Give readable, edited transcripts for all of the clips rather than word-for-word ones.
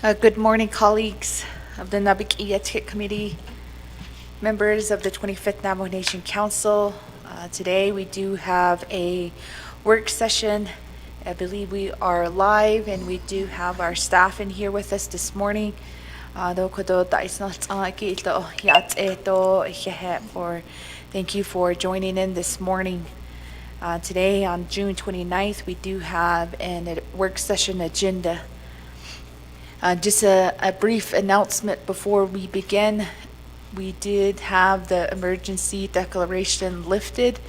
Good morning, colleagues of the Naa'bik'iyati Committee, members of the 25th Navajo Nation Council. Today we do have a work session. I believe we are live and we do have our staff in here with us this morning. Thank you for joining in this morning. Today on June 29th, we do have a work session agenda. Just a brief announcement before we begin. We did have the emergency declaration lifted,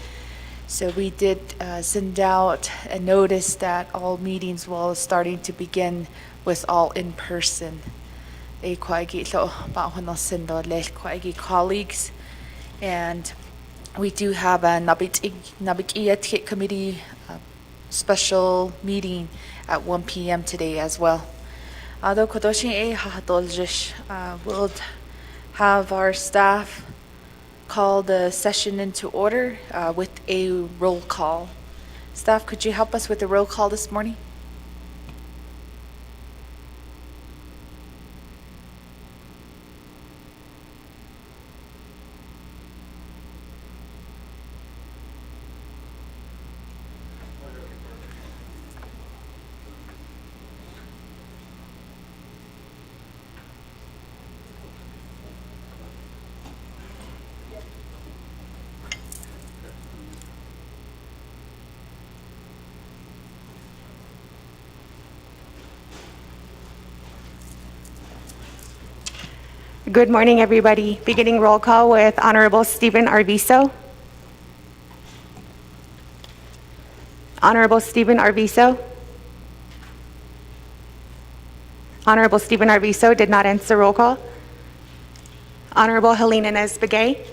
so we did send out a notice that all meetings will starting to begin with all in person. Colleagues, and we do have a Naa'bik'iyati Committee special meeting at 1 p.m. today as well. We'll have our staff call the session into order with a roll call. Staff, could you help us with the roll call this morning? Good morning, everybody. Beginning roll call with Honorable Stephen Arvizo. Honorable Stephen Arvizo. Honorable Stephen Arvizo did not answer roll call. Honorable Helena Inez-Begay.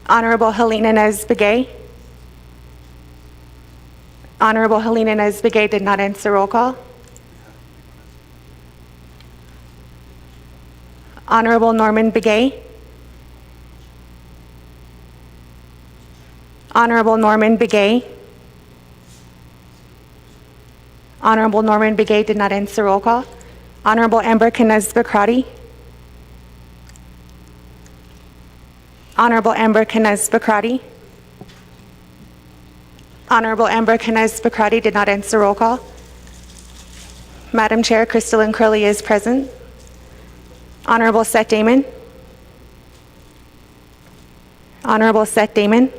Honorable Helena Inez-Begay. Honorable Helena Inez-Begay did not answer roll call. Honorable Norman Begay. Honorable Norman Begay. Honorable Norman Begay did not answer roll call. Honorable Amber Knez-Bakrati. Honorable Amber Knez-Bakrati. Honorable Amber Knez-Bakrati did not answer roll call. Madam Chair, Crystalline Crowley is present. Honorable Seth Damon. Honorable Seth Damon.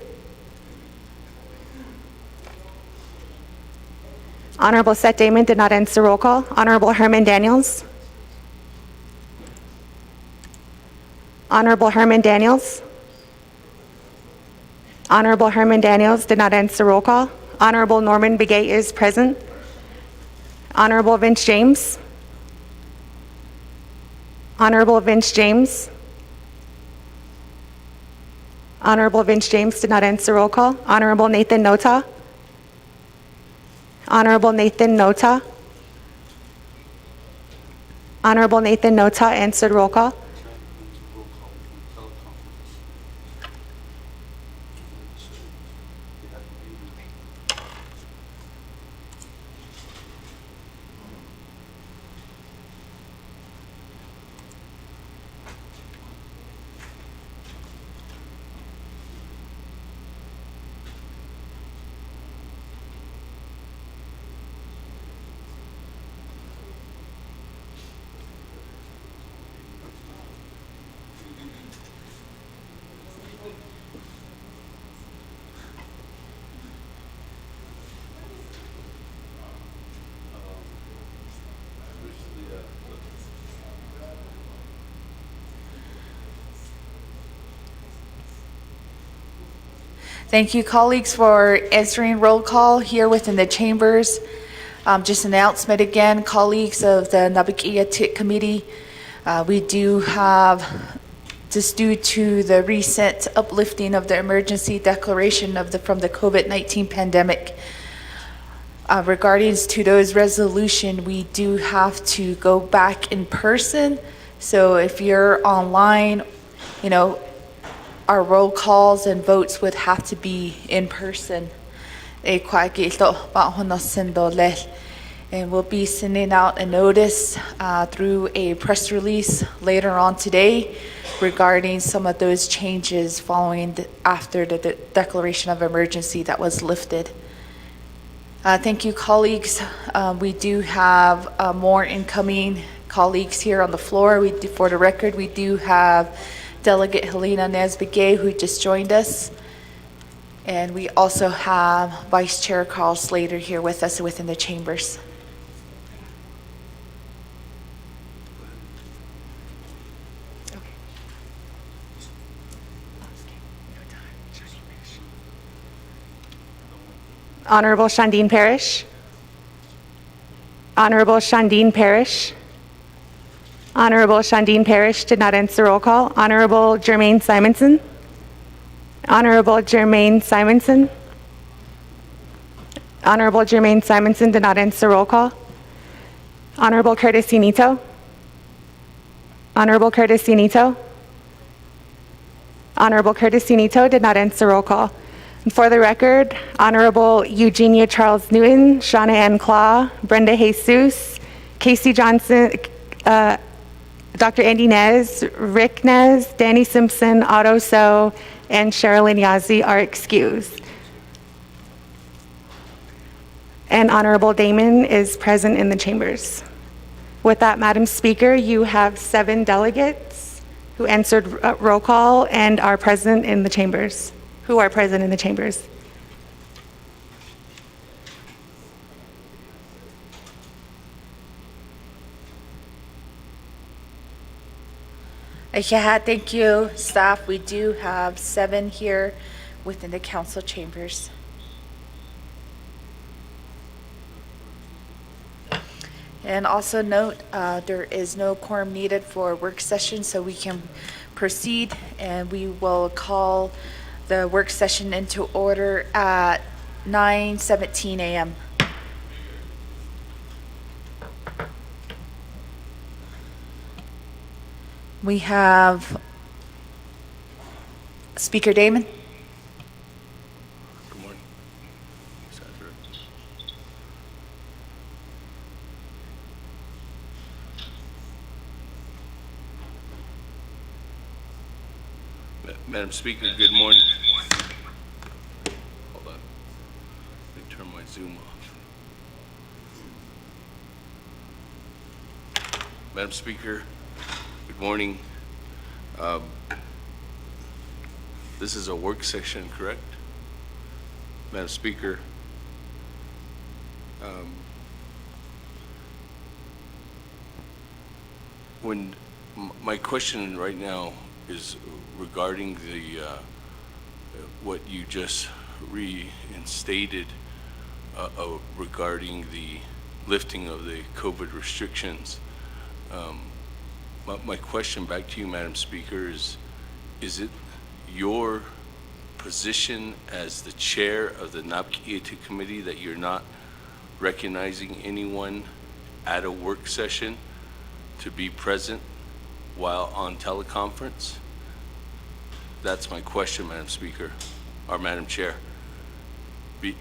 Honorable Seth Damon did not answer roll call. Honorable Herman Daniels. Honorable Herman Daniels. Honorable Herman Daniels did not answer roll call. Honorable Norman Begay is present. Honorable Vince James. Honorable Vince James. Honorable Vince James did not answer roll call. Honorable Nathan Nota. Honorable Nathan Nota. Honorable Nathan Nota answered roll call. Thank you, colleagues, for answering roll call here within the chambers. Just an announcement again, colleagues of the Naa'bik'iyati Committee, we do have, just due to the recent uplifting of the emergency declaration from the COVID-19 pandemic, regarding to those resolution, we do have to go back in person. So if you're online, our roll calls and votes would have to be in person. And we'll be sending out a notice through a press release later on today regarding some of those changes following after the declaration of emergency that was lifted. Thank you, colleagues. We do have more incoming colleagues here on the floor. For the record, we do have Delegate Helena Naa'bik'iyati, who just joined us. And we also have Vice Chair Carl Slater here with us within the chambers. Honorable Shandine Parrish. Honorable Shandine Parrish. Honorable Shandine Parrish did not answer roll call. Honorable Jermaine Simonson. Honorable Jermaine Simonson. Honorable Jermaine Simonson did not answer roll call. Honorable Curtis Unito. Honorable Curtis Unito. Honorable Curtis Unito did not answer roll call. And for the record, Honorable Eugenia Charles Newton, Shauna Ann Claw, Brenda Jesus, Casey Johnson, Dr. Andy Nez, Rick Nez, Danny Simpson, Otto So, and Sherilyn Yazzie are excused. And Honorable Damon is present in the chambers. With that, Madam Speaker, you have 7 delegates who answered roll call and are present in the chambers, who are present in the chambers. Yeah, thank you, staff. We do have 7 here within the council chambers. And also note, there is no quorum needed for work session, so we can proceed, and we will call the work session into order at 9:17 a.m. We have Speaker Damon. Good morning. Madam Speaker, good morning. Hold on. Let me turn my Zoom off. Madam Speaker, good morning. This is a work session, correct? Madam Speaker, my question right now is regarding the what you just reinstated regarding the lifting of the COVID restrictions. My question back to you, Madam Speaker, is it your position as the chair of the Naa'bik'iyati committee that you're not recognizing anyone at a work session to be present while on teleconference? That's my question, Madam Speaker, or Madam Chair.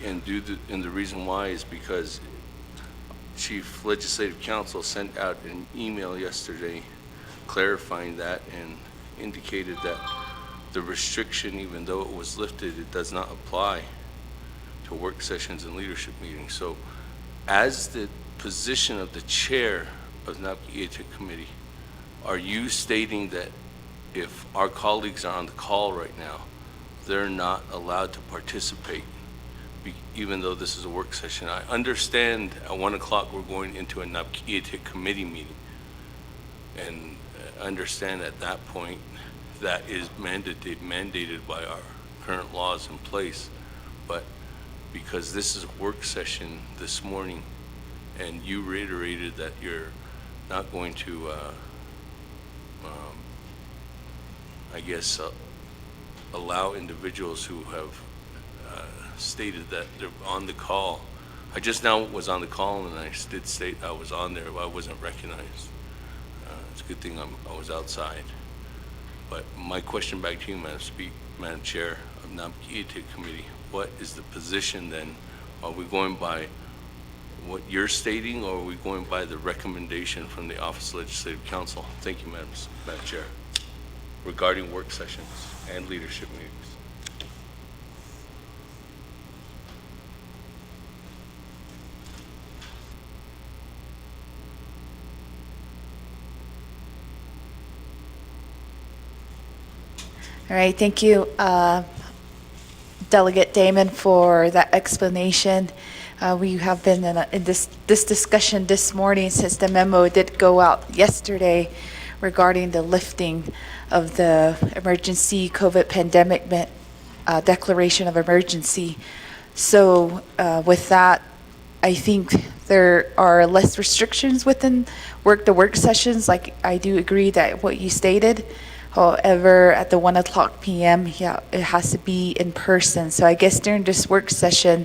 And the reason why is because Chief Legislative Counsel sent out an email yesterday clarifying that and indicated that the restriction, even though it was lifted, it does not apply to work sessions and leadership meetings. So as the position of the chair of the Naa'bik'iyati committee, are you stating that if our colleagues are on the call right now, they're not allowed to participate, even though this is a work session? I understand at 1 o'clock we're going into a Naa'bik'iyati committee meeting, and I understand at that point that is mandated by our current laws in place. But because this is a work session this morning, and you reiterated that you're not going to, I guess, allow individuals who have stated that they're on the call. I just now was on the call, and I did state I was on there, but I wasn't recognized. It's a good thing I was outside. But my question back to you, Madam Chair of Naa'bik'iyati Committee, what is the position then? Are we going by what you're stating, or are we going by the recommendation from the Office of Legislative Counsel? Thank you, Madam Chair, regarding work sessions and leadership meetings. All right, thank you, Delegate Damon, for that explanation. We have been in this discussion this morning since the memo did go out yesterday regarding the lifting of the emergency COVID pandemic declaration of emergency. So with that, I think there are less restrictions within the work sessions. Like, I do agree that what you stated. However, at the 1:00 p.m., yeah, it has to be in person. So I guess during this work session,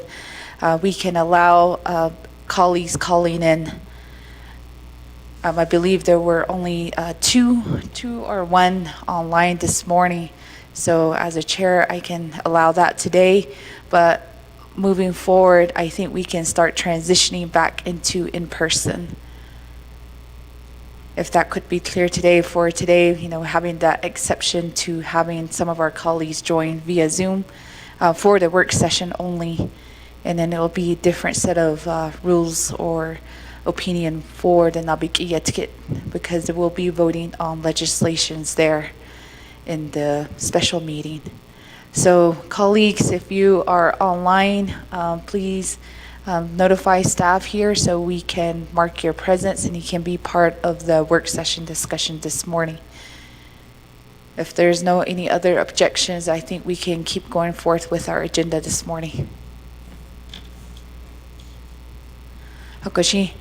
we can allow colleagues calling in. I believe there were only two or one online this morning. So as a chair, I can allow that today. But moving forward, I think we can start transitioning back into in-person. If that could be clear today, having that exception to having some of our colleagues join via Zoom for the work session only. And then it'll be a different set of rules or opinion for the Naa'bik'iyati, because we'll be voting on legislations there in the special meeting. So colleagues, if you are online, please notify staff here so we can mark your presence and you can be part of the work session discussion this morning. If there's any other objections, I think we can keep going forth with our agenda this morning. Hakoshi.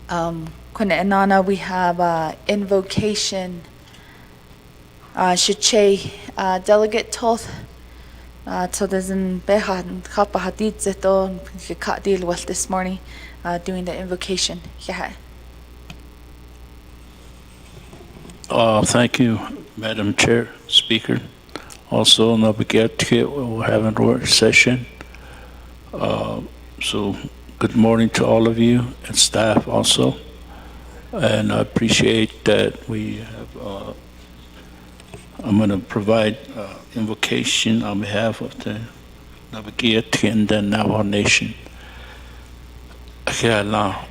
Kuna Inanna, we have invocation. Shiche, Delegate Toth. So there's an behan kapa hadid zeto kat deal with this morning doing the invocation. Yeah. Thank you, Madam Chair, Speaker. Also, Naa'bik'iyati will have a work session. So good morning to all of you and staff also. And I appreciate that we have, I'm going to provide invocation on behalf of the Naa'bik'iyati and the Navajo Nation. Akiala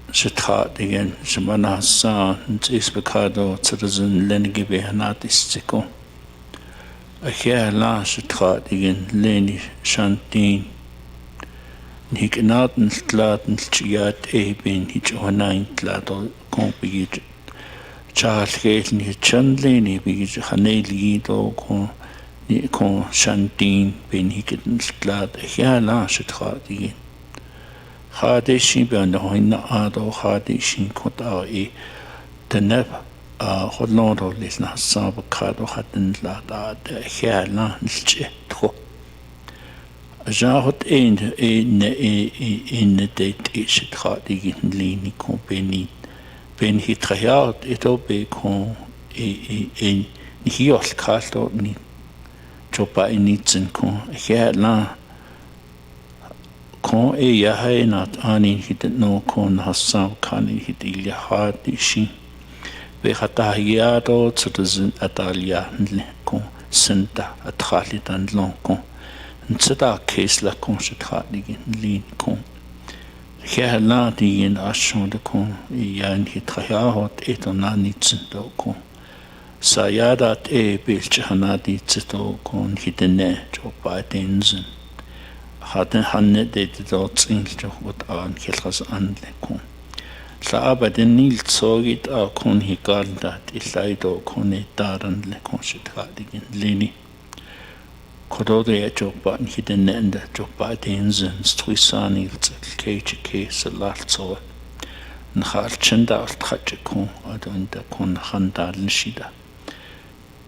Shithat again, Shimana Hassan, Isbakado, Citizen Lenigibe Hanatis. Akiala Shithat again, Leni Shantin. Hikanat and Slat and Chiat Abin, Hichohanain Tlato, Compigit. Charles Gate and his Chandley, because Haneli do con Shantin, Ben Hicket's glad, Hiala should hard again. Hardishin beyond the Hoina Ado, Hardishin caught our e. The nep, Hollondo, listen, Sabacado hadn't lad, Hiala, Cheto. Jahot in the date, it should hard again, Lini company. Ben hitrahiat ito be kon in hios kasto ni chopa initsen kon la kon yahay nat ani hit no kon hasam kan hit ilya hadishi be hatahiato citizen atalia kon senta atralitan lon kon ntsada case la kon shitrali lin kon Here ladi in ashon de kon yan hitrahot etonanitsen do kon sayadat bilch hanadi tseto kon hitene chopa denzen hatten hanne de dort incho wat an kelras anle kon sa aber den nil zogit a kon higaldat ilaido kon etaran le kon shitradigin lini Kodode chopa hidden and chopa denzen struisani keke salatso Nharchenda Trachekon adonda kon handal shida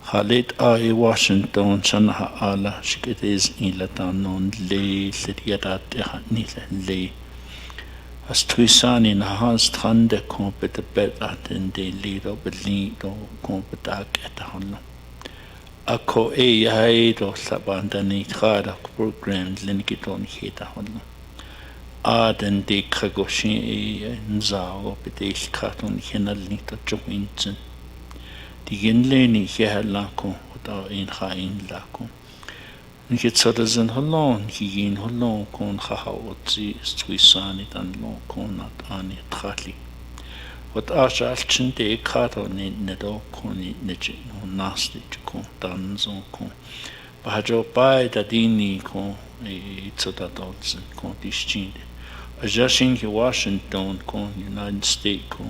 Halit a Washington Shanaha ala shikes ilatan non le sediadat nile le Astruisani Nahas Trande compet better than de leader belido competak at Honno Ako yahay do sa banda ni Khara programs linkiton hita honno. den de kragoshi e nzao bedel karton henalni ta jointen digenleni hela ko da in hain la ko ni tsodazen holon higin holon kon hahaotzi stuisani dan lo konat ani trali wat ashalchen de karton ne do koni ne no nasti ko dan zo ko bajo pai da dini ko e tsodadotsen ko discinde a jashin ki Washington ko United States ko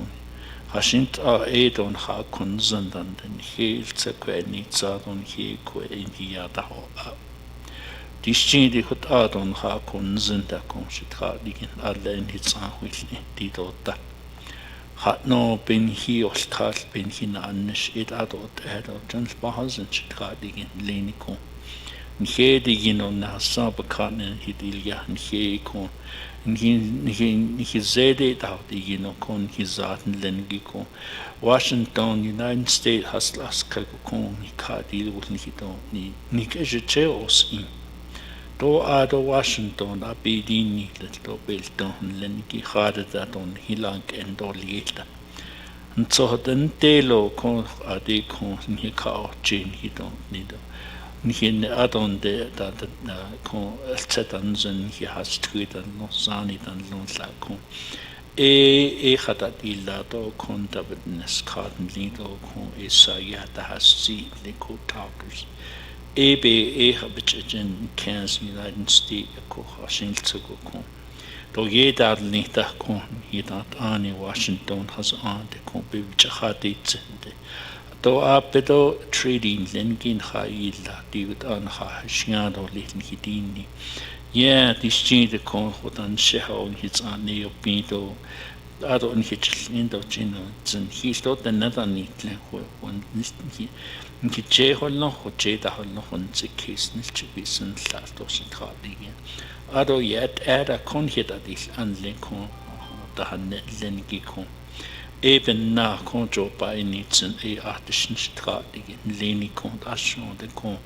hashint a edon ha kon zandan den heel tsekweni tsadon he ko in hiata ho discinde hot adon ha kon zanda kon shitra digin alle in hitsa wilni di dotta hat no bin hi olkal bin hin annish it adot edo jans bahazen shitra digin leniko Nhe digin on na sabakane hidilya nhe ko nhe zede da digin on kon hizaten lengi ko Washington United States has last ko ni kadil wul ni do ni keje os in do ado Washington abedin ni to belton lengi khade da don hilang endolieta und so den telo ko ade ko ni ka chen hidon ni do Nihin adon de da ko elcetan zun hi has tweetan no sani dan lon la ko khata illa to kon da bitnes karten lido ko isa ya da has si le ko talkers be habitchen Kansas United States ko hasin tsugo ko to ye da ni da ko hi da ani Washington has on de ko be chahati tsende to apedo trading lengin khaila diut an kha shiado liten hidini yeah this change the con hotan sheho hits an neo pinto ado in hit indo chino zin he stot the nada nitle one he che holno ho che da holno hon se case nil chibisen lato sin khadi ado yet ada con hit adis an lenkon da han lengi kon Eben na konjo bei nitzen artischen Strategien leni kondation de kon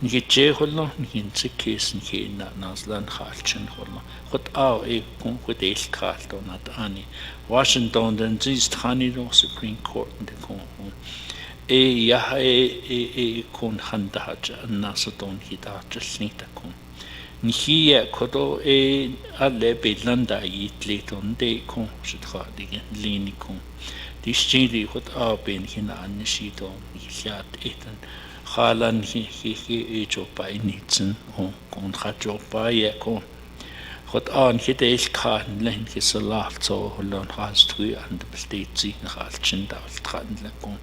ni je holno ni kesen ke na naslan khalchen holno hot au kon hodel kalto nat ani Washington den zist hani no Supreme Court de kon ya kon handa haja nasadon hita chlnita kon ni hie kodo alle belanda yitleton de kon strategien leni kon Distinguished hot aben hina anishito hiat etan khalan hi jopa initzen on kon jopa ye kon hot an hidel kan len hisalat so holon has tui and bestezi khalchen da tran kon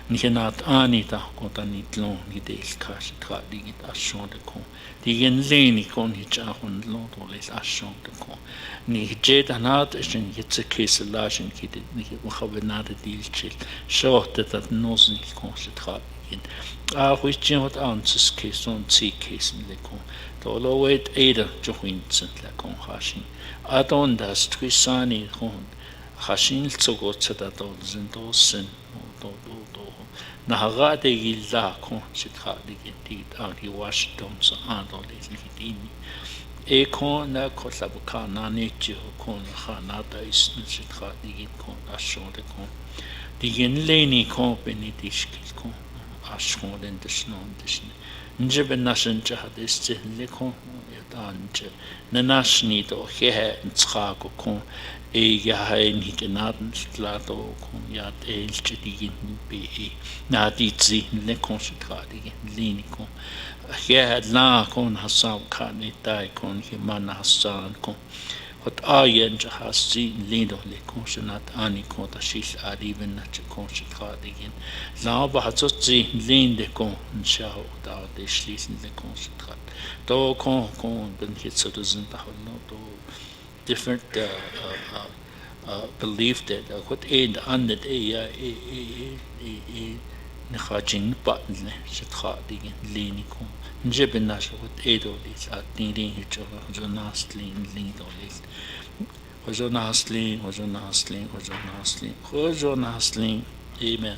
Nihinat ani da kotanit lon hidel kas tradigit ashon de kon digen leni kon hichahun lon toles ashon de kon ni jedanat shin hitze keselashin kit ni khabenat dilchil short dat nosen koncentragin huichin hot ans keson si kesen le kon to lowet eder johinsen la kon hashin adon das trisani kon hashin tsogot da dozen dosen do na harade gilla kon sitradigin dit ari Washington sa andole hidini kon na kosabuka na nechi kon khanata isnit khadigin kon ashon de kon digin leni kon benedishkil kon ashon den desnon desne njeben nashen jahadist le kon yadanje na nashni do he ntshago kon ya hain hikenaden slato kon ya elche digin be na ditzi le konsentradige leni kon He la kon hasaw kan dai kon himan hasan kon hot ayen jahasi lido le konsenat ani kon ta shis adiben na konsentradigin la ba hatzi linde kon shao da de schließen le konsentrat do kon den hitze dozen da no do different belief that what end under نخاجين باتن شتخادين لينيكم نجيب الناس وقت إيدوليس أتنيرين هجوا هجوناستلين ليدوليس هجوناستلين Amen.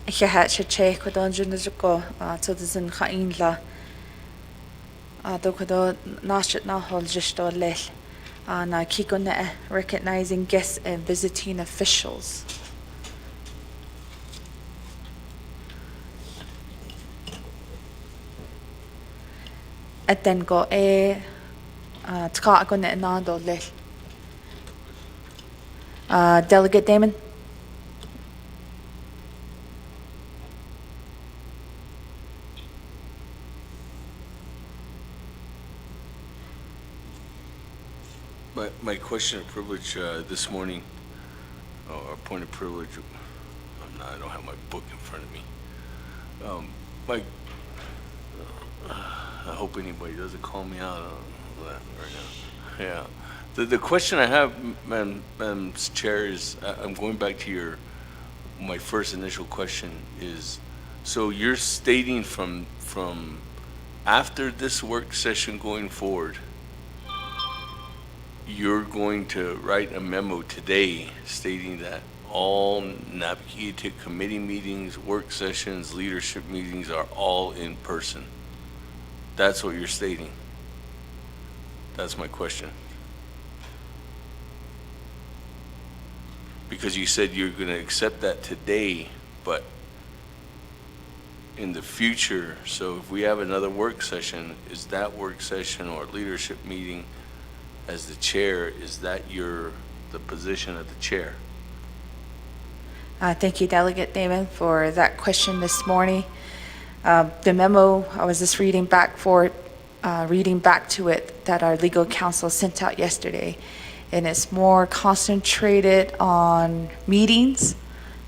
Ich hätte schon check, was dann schon so go, so das in Kainla. Dokodo Nashit Nahol Jishto Lel. Na Kikone recognizing guests and visiting officials. At then go Tka Gone Nando Lel. Delegate Damon. My question of privilege this morning, or point of privilege, I don't have my book in front of me. I hope anybody doesn't call me out on that right now. Yeah. The question I have, Madam Chair, is I'm going back to my first initial question is, so you're stating from after this work session going forward, you're going to write a memo today stating that all Naa'bik'iyati committee meetings, work sessions, leadership meetings are all in person. That's what you're stating. That's my question. Because you said you're going to accept that today, but in the future, so if we have another work session, is that work session or leadership meeting as the chair, is that the position of the chair? Thank you, Delegate Damon, for that question this morning. The memo, I was just reading back to it that our legal counsel sent out yesterday, and it's more concentrated on meetings.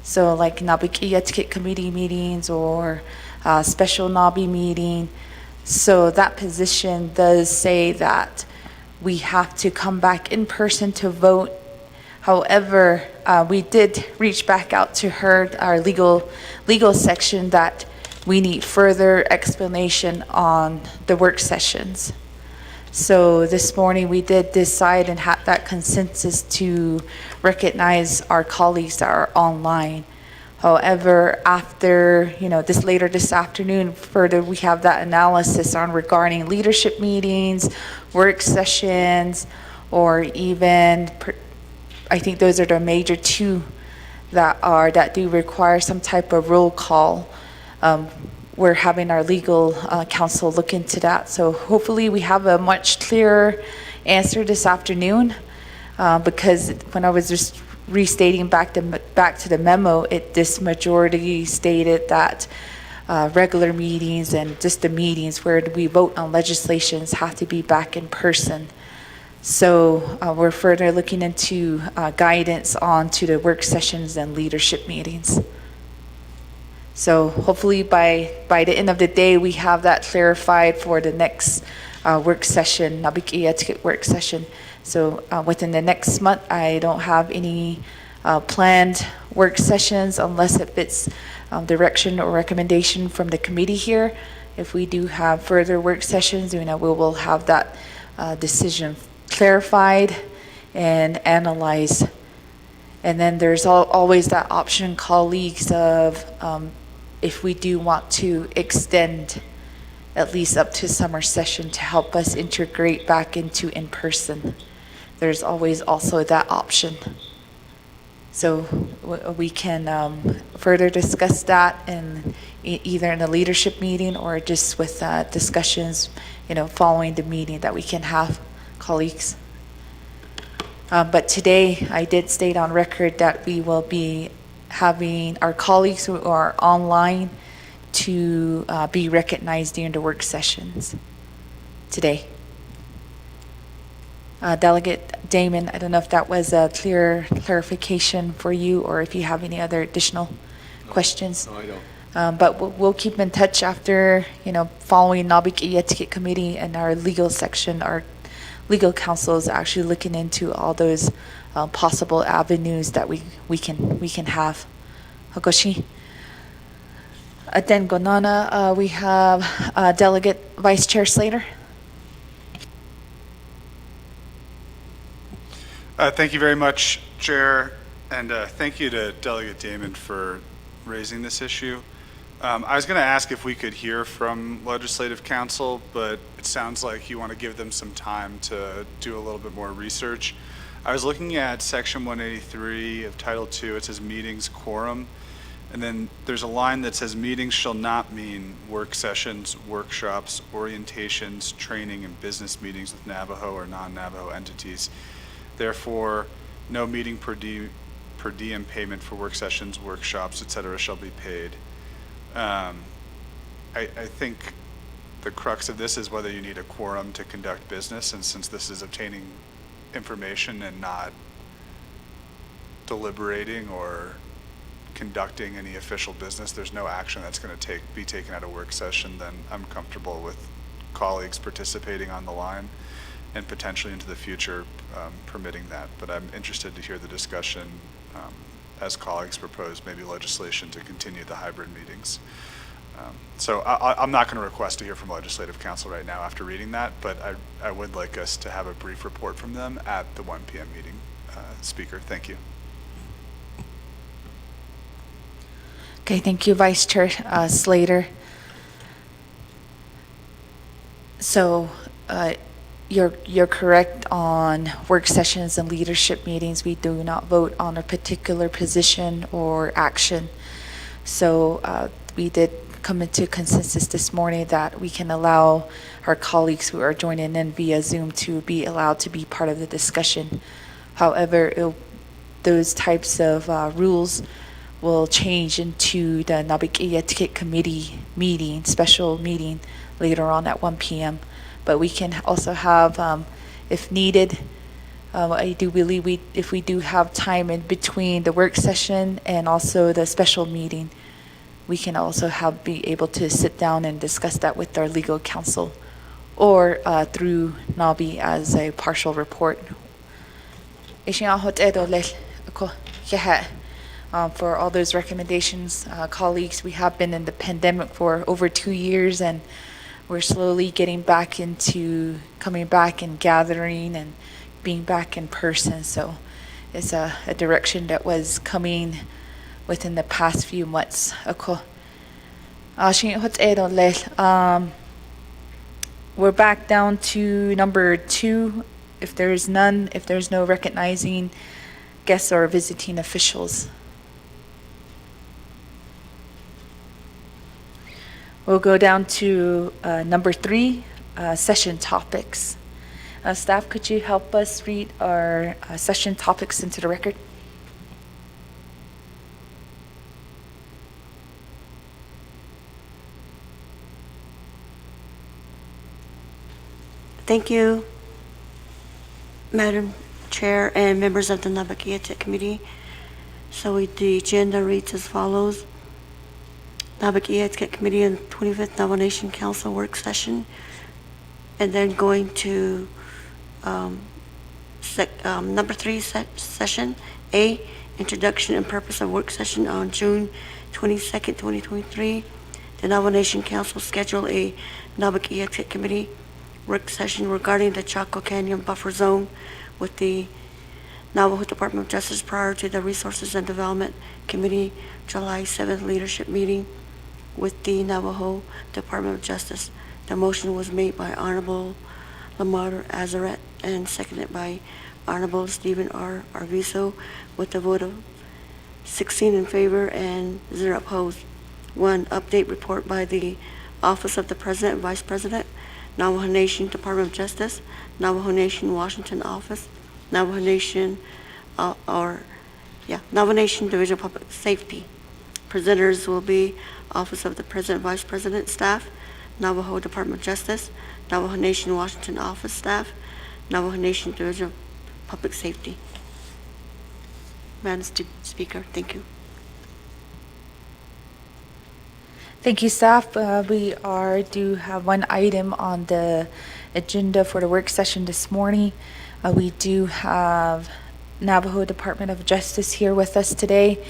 So like Naa'bik'iyati committee meetings or special NABI meeting. So that position does say that we have to come back in person to vote. However, we did reach back out to her, our legal section, that we need further explanation on the work sessions. So this morning we did decide and had that consensus to recognize our colleagues that are online. However, after, later this afternoon, further we have that analysis on regarding leadership meetings, work sessions, or even, I think those are the major two that do require some type of roll call. We're having our legal counsel look into that. So hopefully we have a much clearer answer this afternoon, because when I was just restating back to the memo, this majority stated that regular meetings and just the meetings where we vote on legislations have to be back in person. So we're further looking into guidance onto the work sessions and leadership meetings. So hopefully by the end of the day, we have that clarified for the next work session, Naa'bik'iyati work session. So within the next month, I don't have any planned work sessions unless if it's direction or recommendation from the committee here. If we do have further work sessions, we will have that decision clarified and analyzed. And then there's always that option, colleagues, of if we do want to extend at least up to summer session to help us integrate back into in-person. There's always also that option. So we can further discuss that either in a leadership meeting or just with discussions, following the meeting that we can have, colleagues. But today, I did state on record that we will be having our colleagues who are online to be recognized during the work sessions today. Delegate Damon, I don't know if that was a clear clarification for you or if you have any other additional questions. No, I don't. But we'll keep in touch after, following Naa'bik'iyati committee and our legal section. Our legal counsel is actually looking into all those possible avenues that we can have. Hakoshi. Then Gonana, we have Delegate Vice Chair Slater. Thank you very much, Chair, and thank you to Delegate Damon for raising this issue. I was going to ask if we could hear from Legislative Council, but it sounds like you want to give them some time to do a little bit more research. I was looking at Section 183 of Title II. It says meetings quorum. And then there's a line that says meetings shall not mean work sessions, workshops, orientations, training, and business meetings with Navajo or non-Navajo entities. Therefore, no meeting per diem payment for work sessions, workshops, et cetera, shall be paid. I think the crux of this is whether you need a quorum to conduct business, and since this is obtaining information and not deliberating or conducting any official business, there's no action that's going to be taken at a work session, then I'm comfortable with colleagues participating on the line and potentially into the future permitting that. But I'm interested to hear the discussion as colleagues propose maybe legislation to continue the hybrid meetings. So I'm not going to request to hear from Legislative Council right now after reading that, but I would like us to have a brief report from them at the 1 p.m. meeting. Speaker, thank you. Okay, thank you, Vice Chair Slater. So you're correct on work sessions and leadership meetings. We do not vote on a particular position or action. So we did come into consensus this morning that we can allow our colleagues who are joining in via Zoom to be allowed to be part of the discussion. However, those types of rules will change into the Naa'bik'iyati committee meeting, special meeting later on at 1 p.m. But we can also have, if needed, I do believe if we do have time in between the work session and also the special meeting, we can also be able to sit down and discuss that with our legal counsel or through NABI as a partial report. For all those recommendations, colleagues, we have been in the pandemic for over 2 years, and we're slowly getting back into coming back and gathering and being back in person. So it's a direction that was coming within the past few months. We're back down to number 2. If there's no recognizing guests or visiting officials. We'll go down to number 3, session topics. Staff, could you help us read our session topics into the record? Thank you, Madam Chair and members of the Naa'bik'iyati Committee. So the agenda reads as follows. Naa'bik'iyati Committee and 25th Navajo Nation Council work session, and then going to number 3 session A, introduction and purpose of work session on June 22nd, 2023. The Navajo Nation Council scheduled a Naa'bik'iyati Committee work session regarding the Chaco Canyon Buffer Zone with the Navajo Department of Justice prior to the Resources and Development Committee July 7th leadership meeting with the Navajo Department of Justice. The motion was made by Honorable Lamar Azaret and seconded by Honorable Stephen R. Arvizo with a vote of 16 in favor and 0 opposed. 1. Update report by the Office of the President and Vice President, Navajo Nation Department of Justice, Navajo Nation Washington Office, Navajo Nation Navajo Nation Division of Public Safety. Presenters will be Office of the President, Vice President staff, Navajo Department of Justice, Navajo Nation Washington Office staff, Navajo Nation Division of Public Safety. Madam Speaker, thank you. Thank you, staff. We do have one item on the agenda for the work session this morning. We do have Navajo Department of Justice here with us today,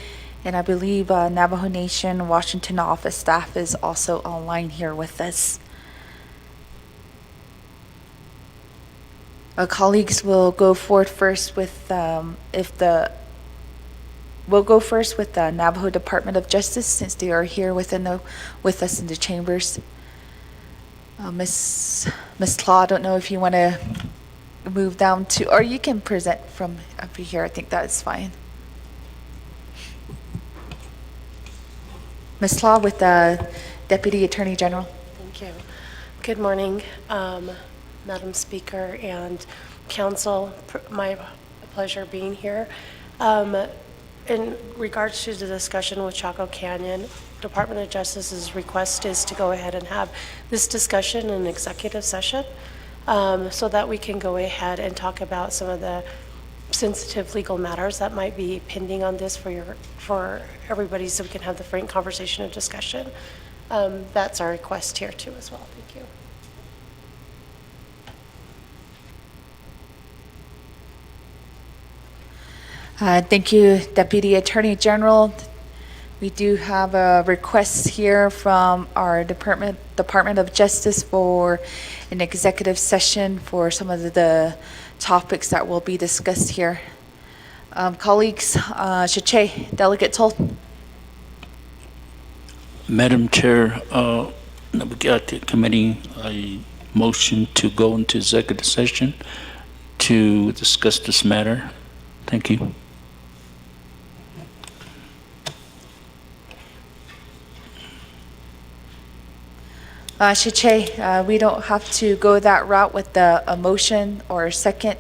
and I believe Navajo Nation Washington Office staff is also online here with us. Colleagues will go forward first with if the We'll go first with the Navajo Department of Justice since they are here with us in the chambers. Miss Claw, I don't know if you want to move down to, or you can present from up here. I think that's fine. Ms. Claw with the Deputy Attorney General. Thank you. Good morning, Madam Speaker and Council. My pleasure being here. In regards to the discussion with Chaco Canyon, Department of Justice's request is to go ahead and have this discussion in executive session so that we can go ahead and talk about some of the sensitive legal matters that might be pending on this for everybody, so we can have the frank conversation and discussion. That's our request here too as well. Thank you. Thank you, Deputy Attorney General. We do have a request here from our Department of Justice for an executive session for some of the topics that will be discussed here. Colleagues, Shache, Delegate Toll. Madam Chair, Naa'bik'iyati Committee, I motion to go into executive session to discuss this matter. Thank you. Shache, we don't have to go that route with a motion or a second.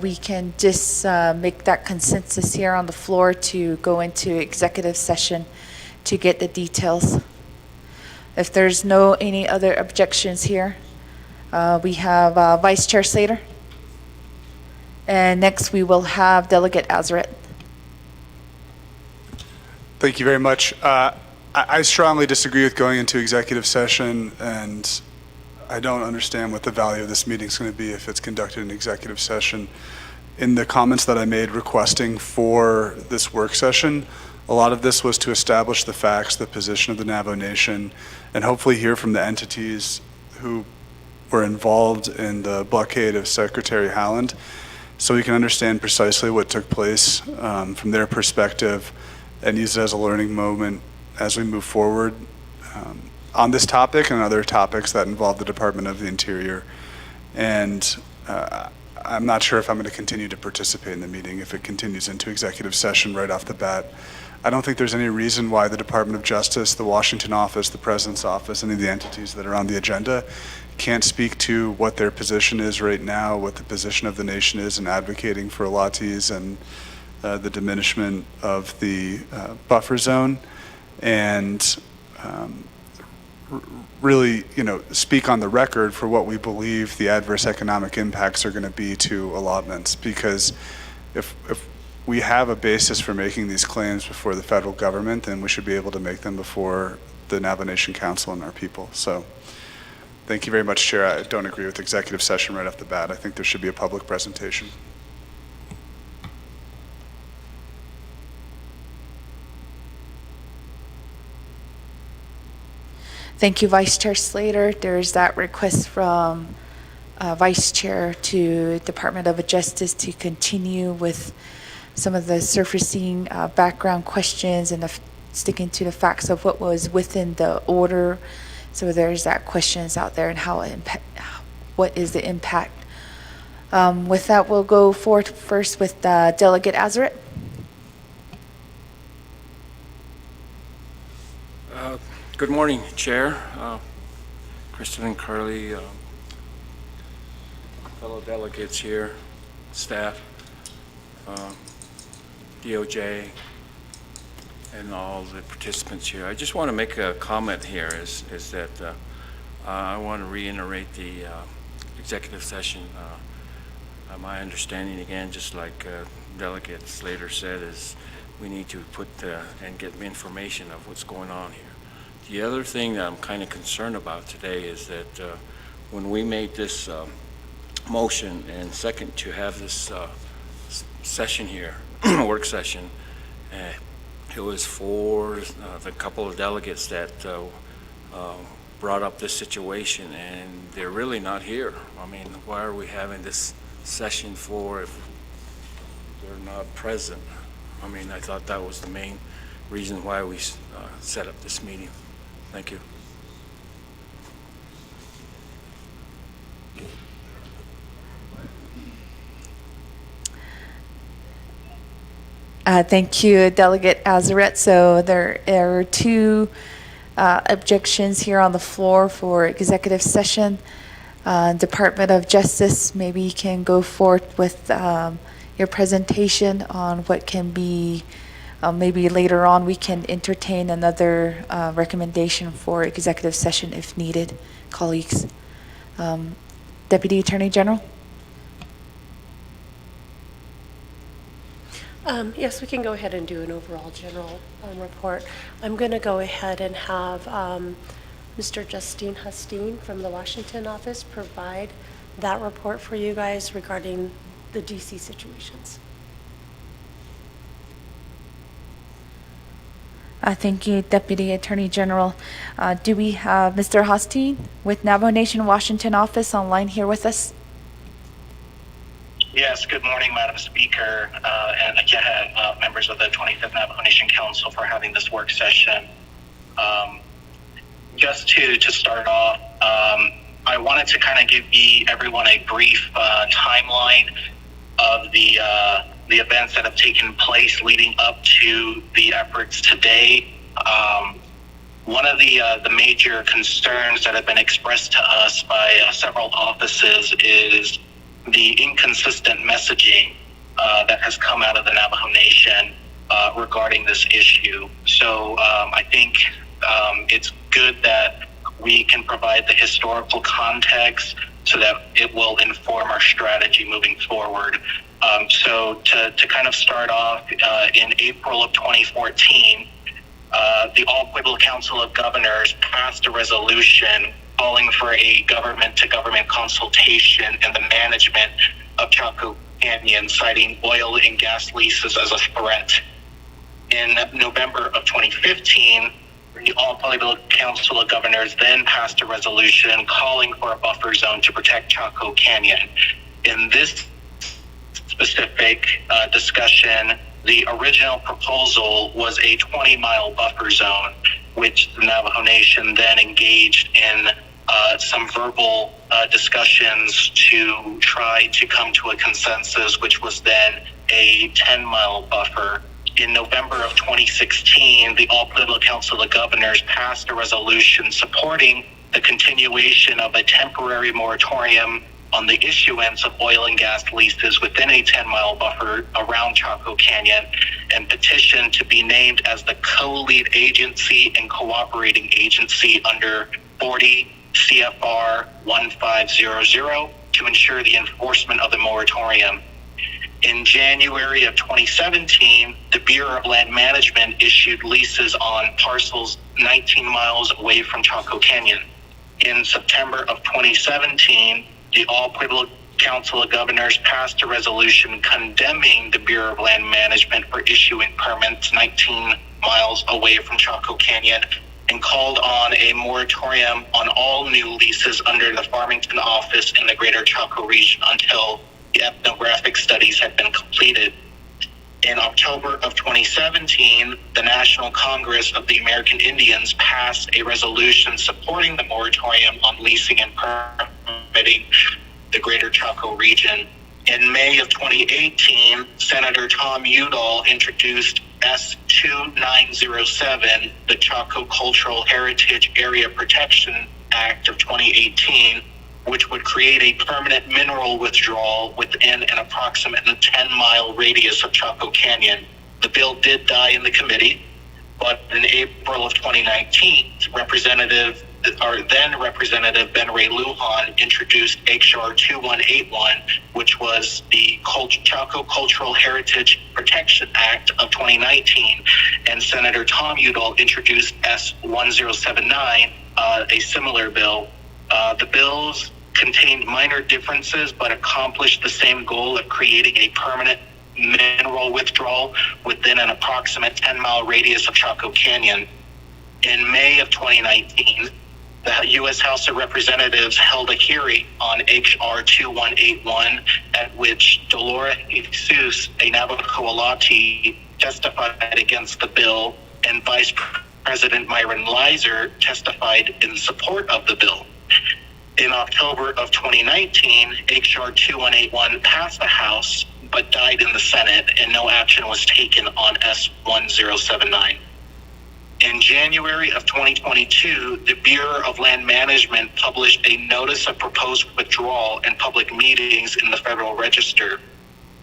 We can just make that consensus here on the floor to go into executive session to get the details. If there's any other objections here, we have Vice Chair Slater. And next we will have Delegate Azeret. Thank you very much. I strongly disagree with going into executive session, and I don't understand what the value of this meeting is going to be if it's conducted in executive session. In the comments that I made requesting for this work session, a lot of this was to establish the facts, the position of the Navajo Nation, and hopefully hear from the entities who were involved in the blockade of Secretary Haaland, so we can understand precisely what took place from their perspective and use it as a learning moment as we move forward on this topic and other topics that involve the Department of the Interior. And I'm not sure if I'm going to continue to participate in the meeting if it continues into executive session right off the bat. I don't think there's any reason why the Department of Justice, the Washington office, the President's office, any of the entities that are on the agenda can't speak to what their position is right now, what the position of the nation is in advocating for Latis and the diminishment of the buffer zone, and really, speak on the record for what we believe the adverse economic impacts are going to be to allotments. Because if we have a basis for making these claims before the federal government, then we should be able to make them before the Navajo Nation Council and our people. So thank you very much, Chair. I don't agree with executive session right off the bat. I think there should be a public presentation. Thank you, Vice Chair Slater. There's that request from Vice Chair to Department of Justice to continue with some of the surfacing background questions and sticking to the facts of what was within the order. So there's that questions out there and what is the impact. With that, we'll go forward first with Delegate Azeret. Good morning, Chair, Kristen and Carly, fellow delegates here, staff, DOJ, and all the participants here. I just want to make a comment here is that I want to reiterate the executive session. My understanding, again, just like Delegate Slater said, is we need to put and get information of what's going on here. The other thing that I'm kind of concerned about today is that when we made this motion and second to have this session here, work session, it was for the couple of delegates that brought up this situation, and they're really not here. I mean, why are we having this session for if they're not present? I mean, I thought that was the main reason why we set up this meeting. Thank you. Thank you, Delegate Azaret. So there are two objections here on the floor for executive session. Department of Justice, maybe you can go forth with your presentation on what can be, maybe later on we can entertain another recommendation for executive session if needed, colleagues. Deputy Attorney General? Yes, we can go ahead and do an overall general report. I'm going to go ahead and have Mr. Justine Hustine from the Washington office provide that report for you guys regarding the DC situations. Thank you, Deputy Attorney General. Do we have Mr. Hostine with Navajo Nation Washington office online here with us? Yes, good morning, Madam Speaker, and again, members of the 25th Navajo Nation Council for having this work session. Just to start off, I wanted to kind of give everyone a brief timeline of the events that have taken place leading up to the efforts today. One of the major concerns that have been expressed to us by several offices is the inconsistent messaging that has come out of the Navajo Nation regarding this issue. So I think it's good that we can provide the historical context so that it will inform our strategy moving forward. So to kind of start off, in April of 2014, the All Pueblo Council of Governors passed a resolution calling for a government-to-government consultation in the management of Chaco Canyon, citing oil and gas leases as a threat. In November of 2015, the All Pueblo Council of Governors then passed a resolution calling for a buffer zone to protect Chaco Canyon. In this specific discussion, the original proposal was a 20-mile buffer zone, which the Navajo Nation then engaged in some verbal discussions to try to come to a consensus, which was then a 10-mile buffer. In November of 2016, the All Pueblo Council of Governors passed a resolution supporting the continuation of a temporary moratorium on the issuance of oil and gas leases within a 10-mile buffer around Chaco Canyon, and petitioned to be named as the co-lead agency and cooperating agency under 40 CFR 1500 to ensure the enforcement of the moratorium. In January of 2017, the Bureau of Land Management issued leases on parcels 19 miles away from Chaco Canyon. In September of 2017, the All Pueblo Council of Governors passed a resolution condemning the Bureau of Land Management for issuing permits 19 miles away from Chaco Canyon, and called on a moratorium on all new leases under the Farmington office in the Greater Chaco region until the ethnographic studies had been completed. In October of 2017, the National Congress of the American Indians passed a resolution supporting the moratorium on leasing and permitting the Greater Chaco region. In May of 2018, Senator Tom Udall introduced S2907, the Chaco Cultural Heritage Area Protection Act of 2018, which would create a permanent mineral withdrawal within an approximate 10-mile radius of Chaco Canyon. The bill did die in the committee, but in April of 2019, then Representative Ben Ray Lujan introduced H.R. 2181, which was the Chaco Cultural Heritage Protection Act of 2019, and Senator Tom Udall introduced S1079, a similar bill. The bills contained minor differences but accomplished the same goal of creating a permanent mineral withdrawal within an approximate 10-mile radius of Chaco Canyon. In May of 2019, the U.S. House of Representatives held a hearing on H.R. 2181, at which Dolores Jesus, a Naa'bik'iyati, testified against the bill, and Vice President Myron Leiser testified in support of the bill. In October of 2019, H.R. 2181 passed the House, but died in the Senate, and no action was taken on S1079. In January of 2022, the Bureau of Land Management published a notice of proposed withdrawal and public meetings in the Federal Register.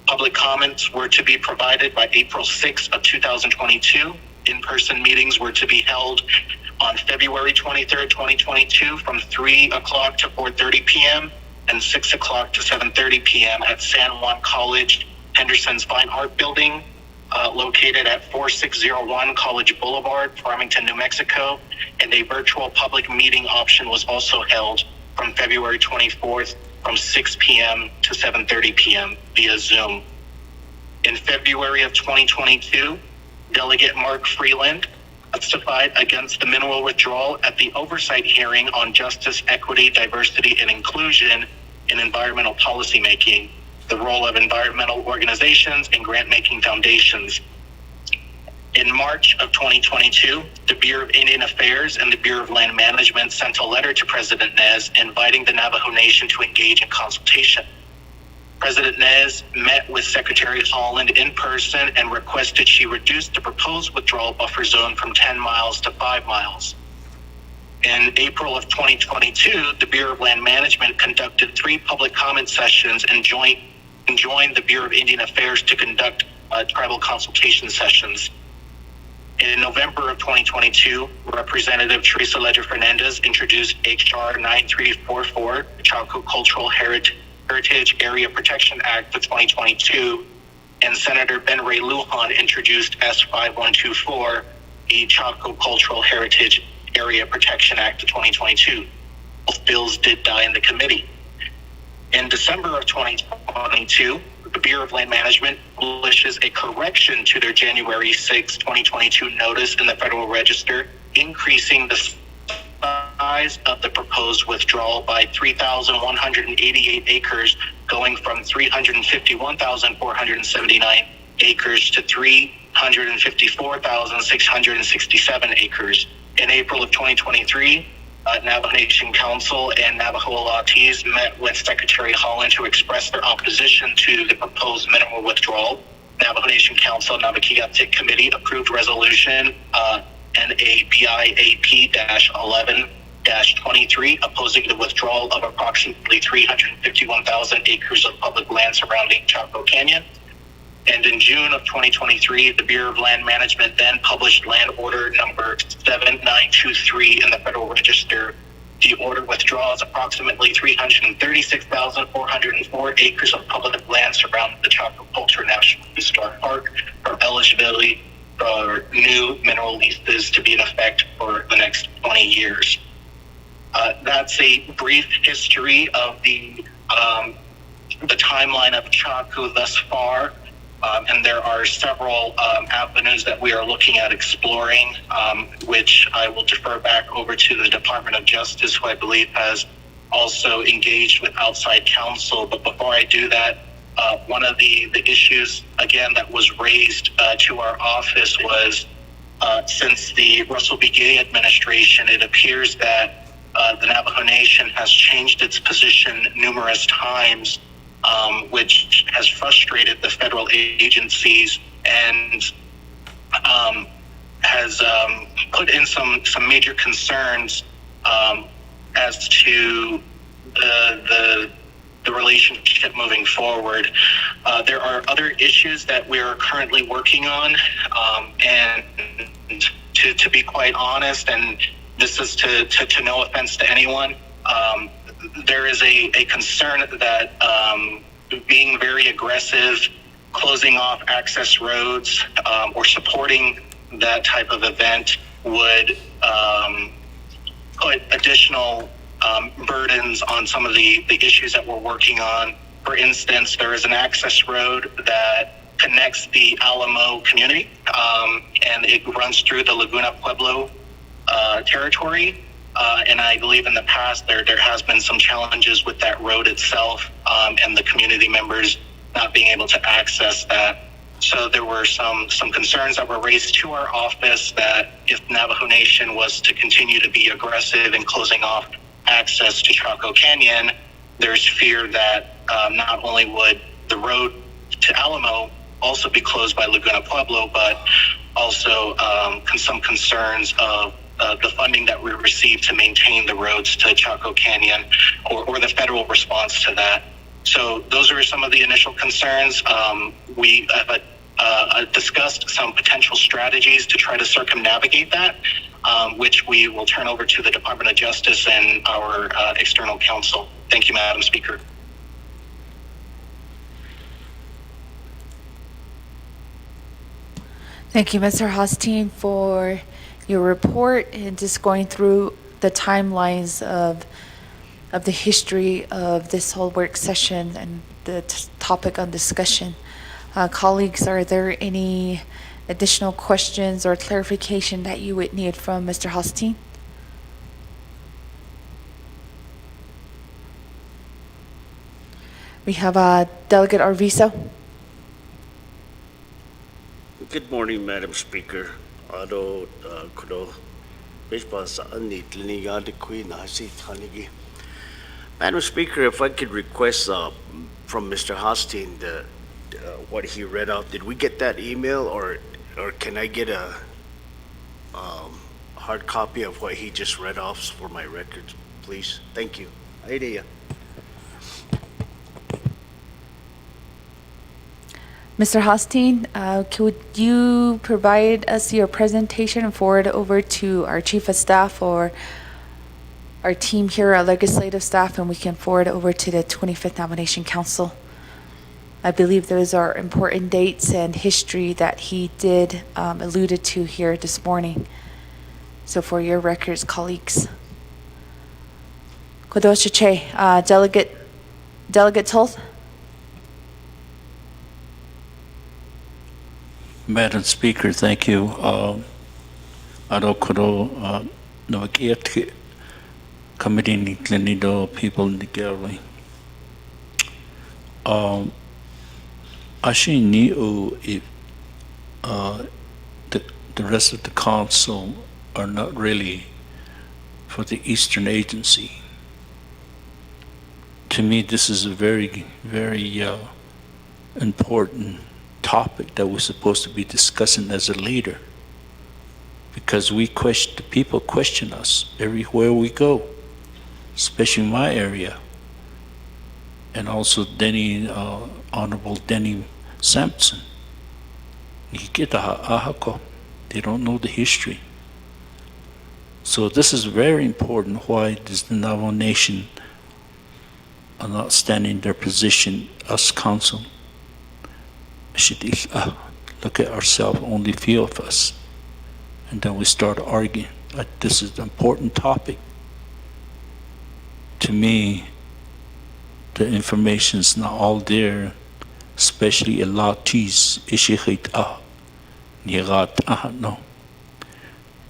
Public comments were to be provided by April 6 of 2022. In-person meetings were to be held on February 23rd, 2022 from 3 o'clock to 4:30 p.m. and 6 o'clock to 7:30 p.m. at San Juan College, Henderson's Fine Art Building, located at 4601 College Boulevard, Farmington, New Mexico, and a virtual public meeting option was also held from February 24th from 6 p.m. to 7:30 p.m. via Zoom. In February of 2022, Delegate Mark Freeland testified against the mineral withdrawal at the oversight hearing on justice, equity, diversity, and inclusion in environmental policymaking, the role of environmental organizations and grant-making foundations. In March of 2022, the Bureau of Indian Affairs and the Bureau of Land Management sent a letter to President Nez inviting the Navajo Nation to engage in consultation. President Nez met with Secretary Holland in person and requested she reduce the proposed withdrawal buffer zone from 10 miles to 5 miles. In April of 2022, the Bureau of Land Management conducted 3 public comment sessions and joined the Bureau of Indian Affairs to conduct tribal consultation sessions. In November of 2022, Representative Teresa Ledger Fernandez introduced H.R. 9344, the Chaco Cultural Heritage Area Protection Act of 2022, and Senator Ben Ray Lujan introduced S5124, the Chaco Cultural Heritage Area Protection Act of 2022. Both bills did die in the committee. In December of 2022, the Bureau of Land Management publishes a correction to their January 6, 2022 notice in the Federal Register, increasing the size of the proposed withdrawal by 3,188 acres, going from 351,479 acres to 354,667 acres. In April of 2023, Navajo Nation Council and Naa'bik'iyatis met with Secretary Holland to express their opposition to the proposed mineral withdrawal. Navajo Nation Council Naa'bik'iyati Committee approved resolution NABIAP-11-23 opposing the withdrawal of approximately 351,000 acres of public land surrounding Chaco Canyon. And in June of 2023, the Bureau of Land Management then published Land Order number 7923 in the Federal Register. The order withdraws approximately 336,404 acres of public land surrounding the Chaco Culture National Historic Park for eligibility for new mineral leases to be in effect for the next 20 years. That's a brief history of the timeline of Chaco thus far. And there are several avenues that we are looking at exploring, which I will defer back over to the Department of Justice, who I believe has also engaged with outside counsel. But before I do that, one of the issues, again, that was raised to our office was since the Russell B. Gay administration, it appears that the Navajo Nation has changed its position numerous times, which has frustrated the federal agencies and has put in some major concerns as to the relationship moving forward. There are other issues that we are currently working on, and to be quite honest, and this is to no offense to anyone, there is a concern that being very aggressive, closing off access roads, or supporting that type of event would put additional burdens on some of the issues that we're working on. For instance, there is an access road that connects the Alamo community, and it runs through the Laguna Pueblo territory. And I believe in the past there has been some challenges with that road itself, and the community members not being able to access that. So there were some concerns that were raised to our office that if Navajo Nation was to continue to be aggressive in closing off access to Chaco Canyon, there's fear that not only would the road to Alamo also be closed by Laguna Pueblo, but also some concerns of the funding that we receive to maintain the roads to Chaco Canyon, or the federal response to that. So those are some of the initial concerns. We have discussed some potential strategies to try to circumnavigate that, which we will turn over to the Department of Justice and our external counsel. Thank you, Madam Speaker. Thank you, Mr. Hosteen, for your report and just going through the timelines of the history of this whole work session and the topic on discussion. Colleagues, are there any additional questions or clarification that you would need from Mr. Hosteen? We have Delegate Arvizo. Good morning, Madam Speaker. Ado kudo baseball sa anit linigadi kui nasi thanigi. Madam Speaker, if I could request from Mr. Hosteen what he read out, did we get that email, or can I get a hard copy of what he just read off for my records, please? Thank you. Idea. Mr. Hosteen, could you provide us your presentation and forward over to our Chief of Staff or our team here, our legislative staff, and we can forward over to the 25th Nomination Council? I believe those are important dates and history that he did alluded to here this morning. So for your records, colleagues. Kodoshache, Delegate Toth. Madam Speaker, thank you. Aro koro Naa'bik'iyati Committee ni Glenido people ni Galway. Ashi ni o if the rest of the council are not really for the Eastern Agency. To me, this is a very, very important topic that we're supposed to be discussing as a leader, because the people question us everywhere we go, especially in my area, and also Honorable Denny Sampson. They don't know the history. So this is very important. Why does the Navajo Nation are not standing their position as council? Should look at ourselves, only few of us, and then we start arguing. This is an important topic. To me, the information's not all there, especially a lot no.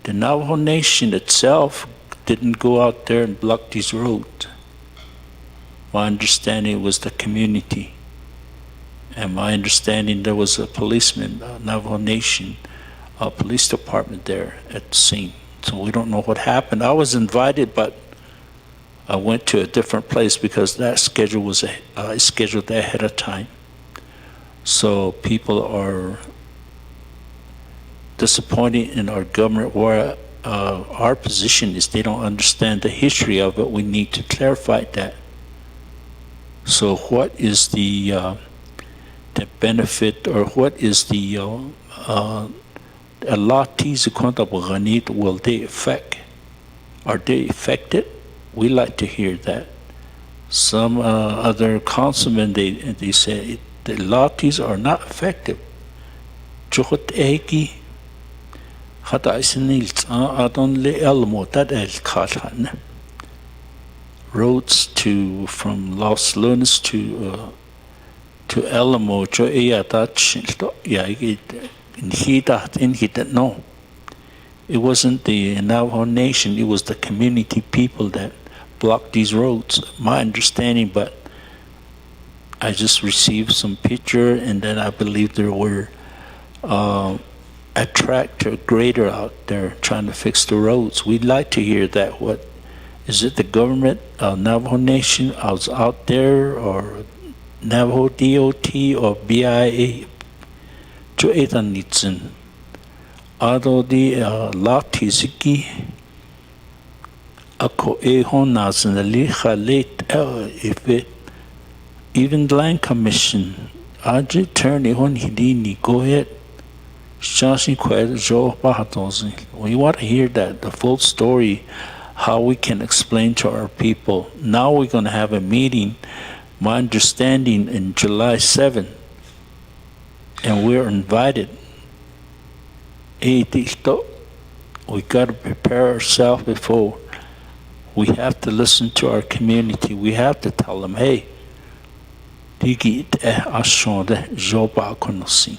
The Navajo Nation itself didn't go out there and block these roads. My understanding was the community. And my understanding, there was a policeman, Navajo Nation police department there at the scene. So we don't know what happened. I was invited, but I went to a different place because that schedule was scheduled ahead of time. So people are disappointed in our government, where our position is they don't understand the history of it. We need to clarify that. So what is the benefit, or what is the will they affect? Are they affected? We like to hear that. Some other councilmen, they say the latis are not effective. Chukot eki hata isinils adon le elmo that el katan. Roads from Los Lunas to Alamo, in Hita, no. It wasn't the Navajo Nation, it was the community people that blocked these roads. My understanding, but I just received some picture, and then I believe there were a tractor grader out there trying to fix the roads. We'd like to hear that. What is it? The government, Navajo Nation, was out there, or Navajo DOT or BIA? Jo etan nitsin. Ado di lati siki. Ako e honas na licha late if it even the land commission. Aji attorney hon hidini go ahead. Shashi kwed jo bahatozi. We want to hear that, the full story, how we can explain to our people. Now we're going to have a meeting, my understanding, in July 7th, and we're invited. We got to prepare ourselves before. We have to listen to our community. We have to tell them, hey, digi ashonde joba konosi.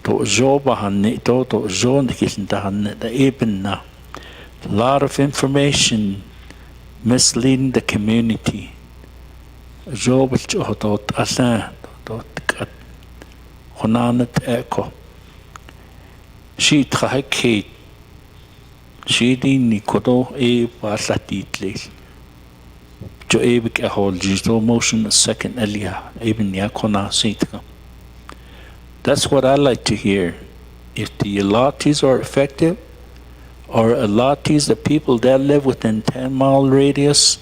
To joba hanne to jonde kisnta hanne the eben na. A lot of information misleading the community. Joba chotot asan dot kat honanet eko. She trahekate. She di nikodo e pasatitle. Jo ebik a hold jisto motion a second elia even yakona sitka. That's what I like to hear. If the allottees are effective, or allottees, the people that live within 10-mile radius,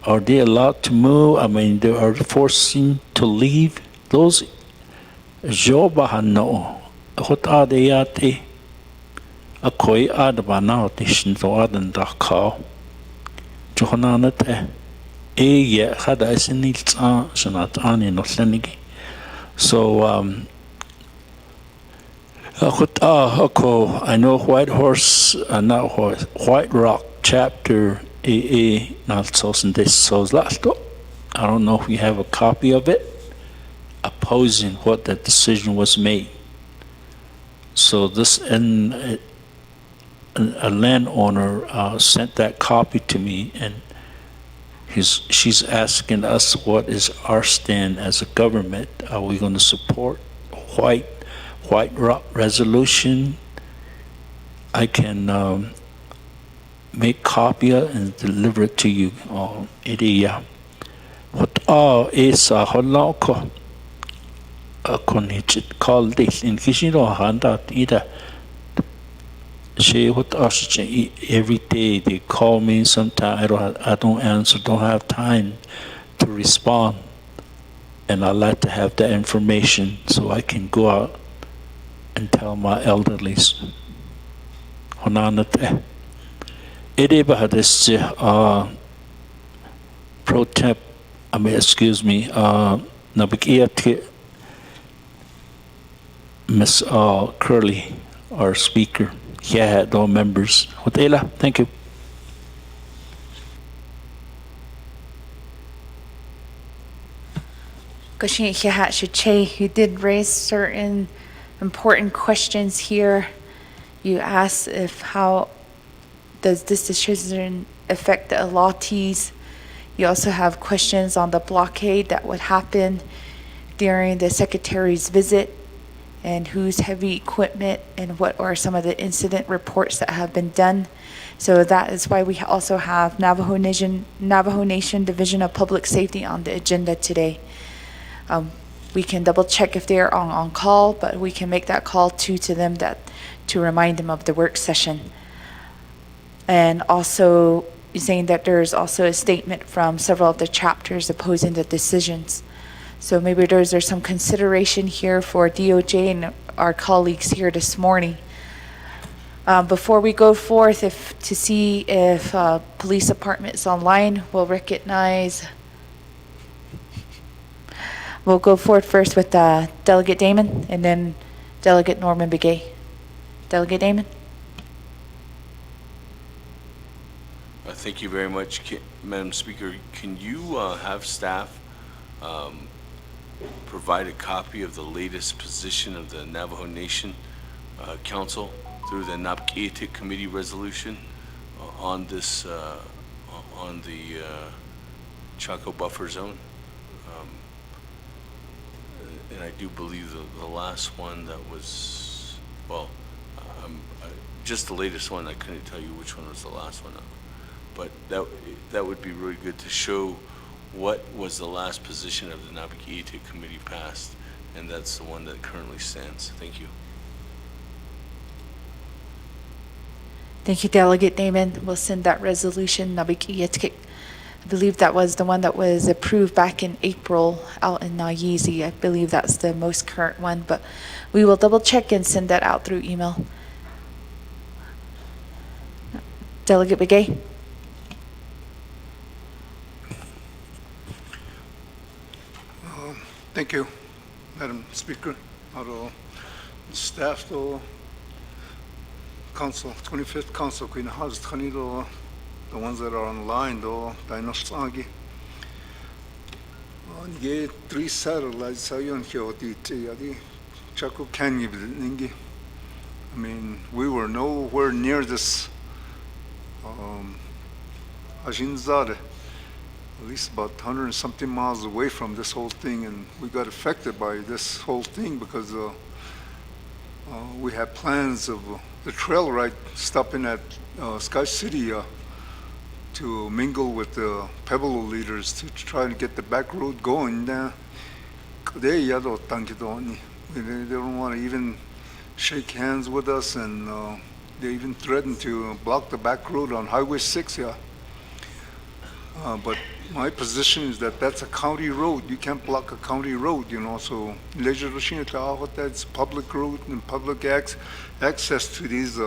are they allowed to move? I mean, they are forcing to leave. Those jobahano hotadeyate a koi adabana tishin to adan dakao. Johananate e ye had I seen it shanat ani no senigi. So I know White Horse, not White Rock chapter AA not so this so last. I don't know if we have a copy of it opposing what that decision was made. So this and a landowner sent that copy to me, and she's asking us what is our stand as a government. Are we going to support White Rock resolution? I can make copy and deliver it to you. What is a holoko? A conhit called this in Kishino Handa either. She what every day they call me. Sometimes I don't answer, don't have time to respond, and I like to have that information so I can go out and tell my elderlies. Honanate. Ede bahadis pro temp. Excuse me. Naa'bik'iyati Miss Curley, our speaker. Yeah, all members. Hotela, thank you. Goshin Hihat Shache, you did raise certain important questions here. You asked if how does this decision affect the allottees. You also have questions on the blockade that would happen during the secretary's visit, and whose heavy equipment, and what are some of the incident reports that have been done. So that is why we also have Navajo Nation Division of Public Safety on the agenda today. We can double check if they're on call, but we can make that call to them to remind them of the work session. And also saying that there's also a statement from several of the chapters opposing the decisions. So maybe there's some consideration here for DOJ and our colleagues here this morning. Before we go forth, to see if police department is online, we'll go forward first with Delegate Damon and then Delegate Norman Begay. Delegate Damon? Thank you very much, Madam Speaker. Can you have staff provide a copy of the latest position of the Navajo Nation Council through the Naa'bik'iyati committee resolution on this, on the Chaco buffer zone. And I do believe the last one that was, well, just the latest one, I couldn't tell you which one was the last one. But that would be really good to show what was the last position of the Naa'bik'iyati committee passed, and that's the one that currently stands. Thank you. Thank you, Delegate Damon. We'll send that resolution, Naa'bik'iyati. I believe that was the one that was approved back in April out in Na'izi. I believe that's the most current one, but we will double check and send that out through email. Delegate Begay. Thank you, Madam Speaker. Our staff, though, Council, 25th Council, Queen House, the ones that are online, though, Dinosaur. 이게 3 satellites 사연 어디 Chaco Canyon. I mean, we were nowhere near this Ajinzade, at least about 100 and something miles away from this whole thing, and we got affected by this whole thing because we had plans of the trail ride stopping at Sky City to mingle with the Pueblo leaders to try to get the back road going. They don't want to even shake hands with us, and they even threatened to block the back road on Highway 6. But my position is that that's a county road. You can't block a county road, you know. So that's public road and public access to these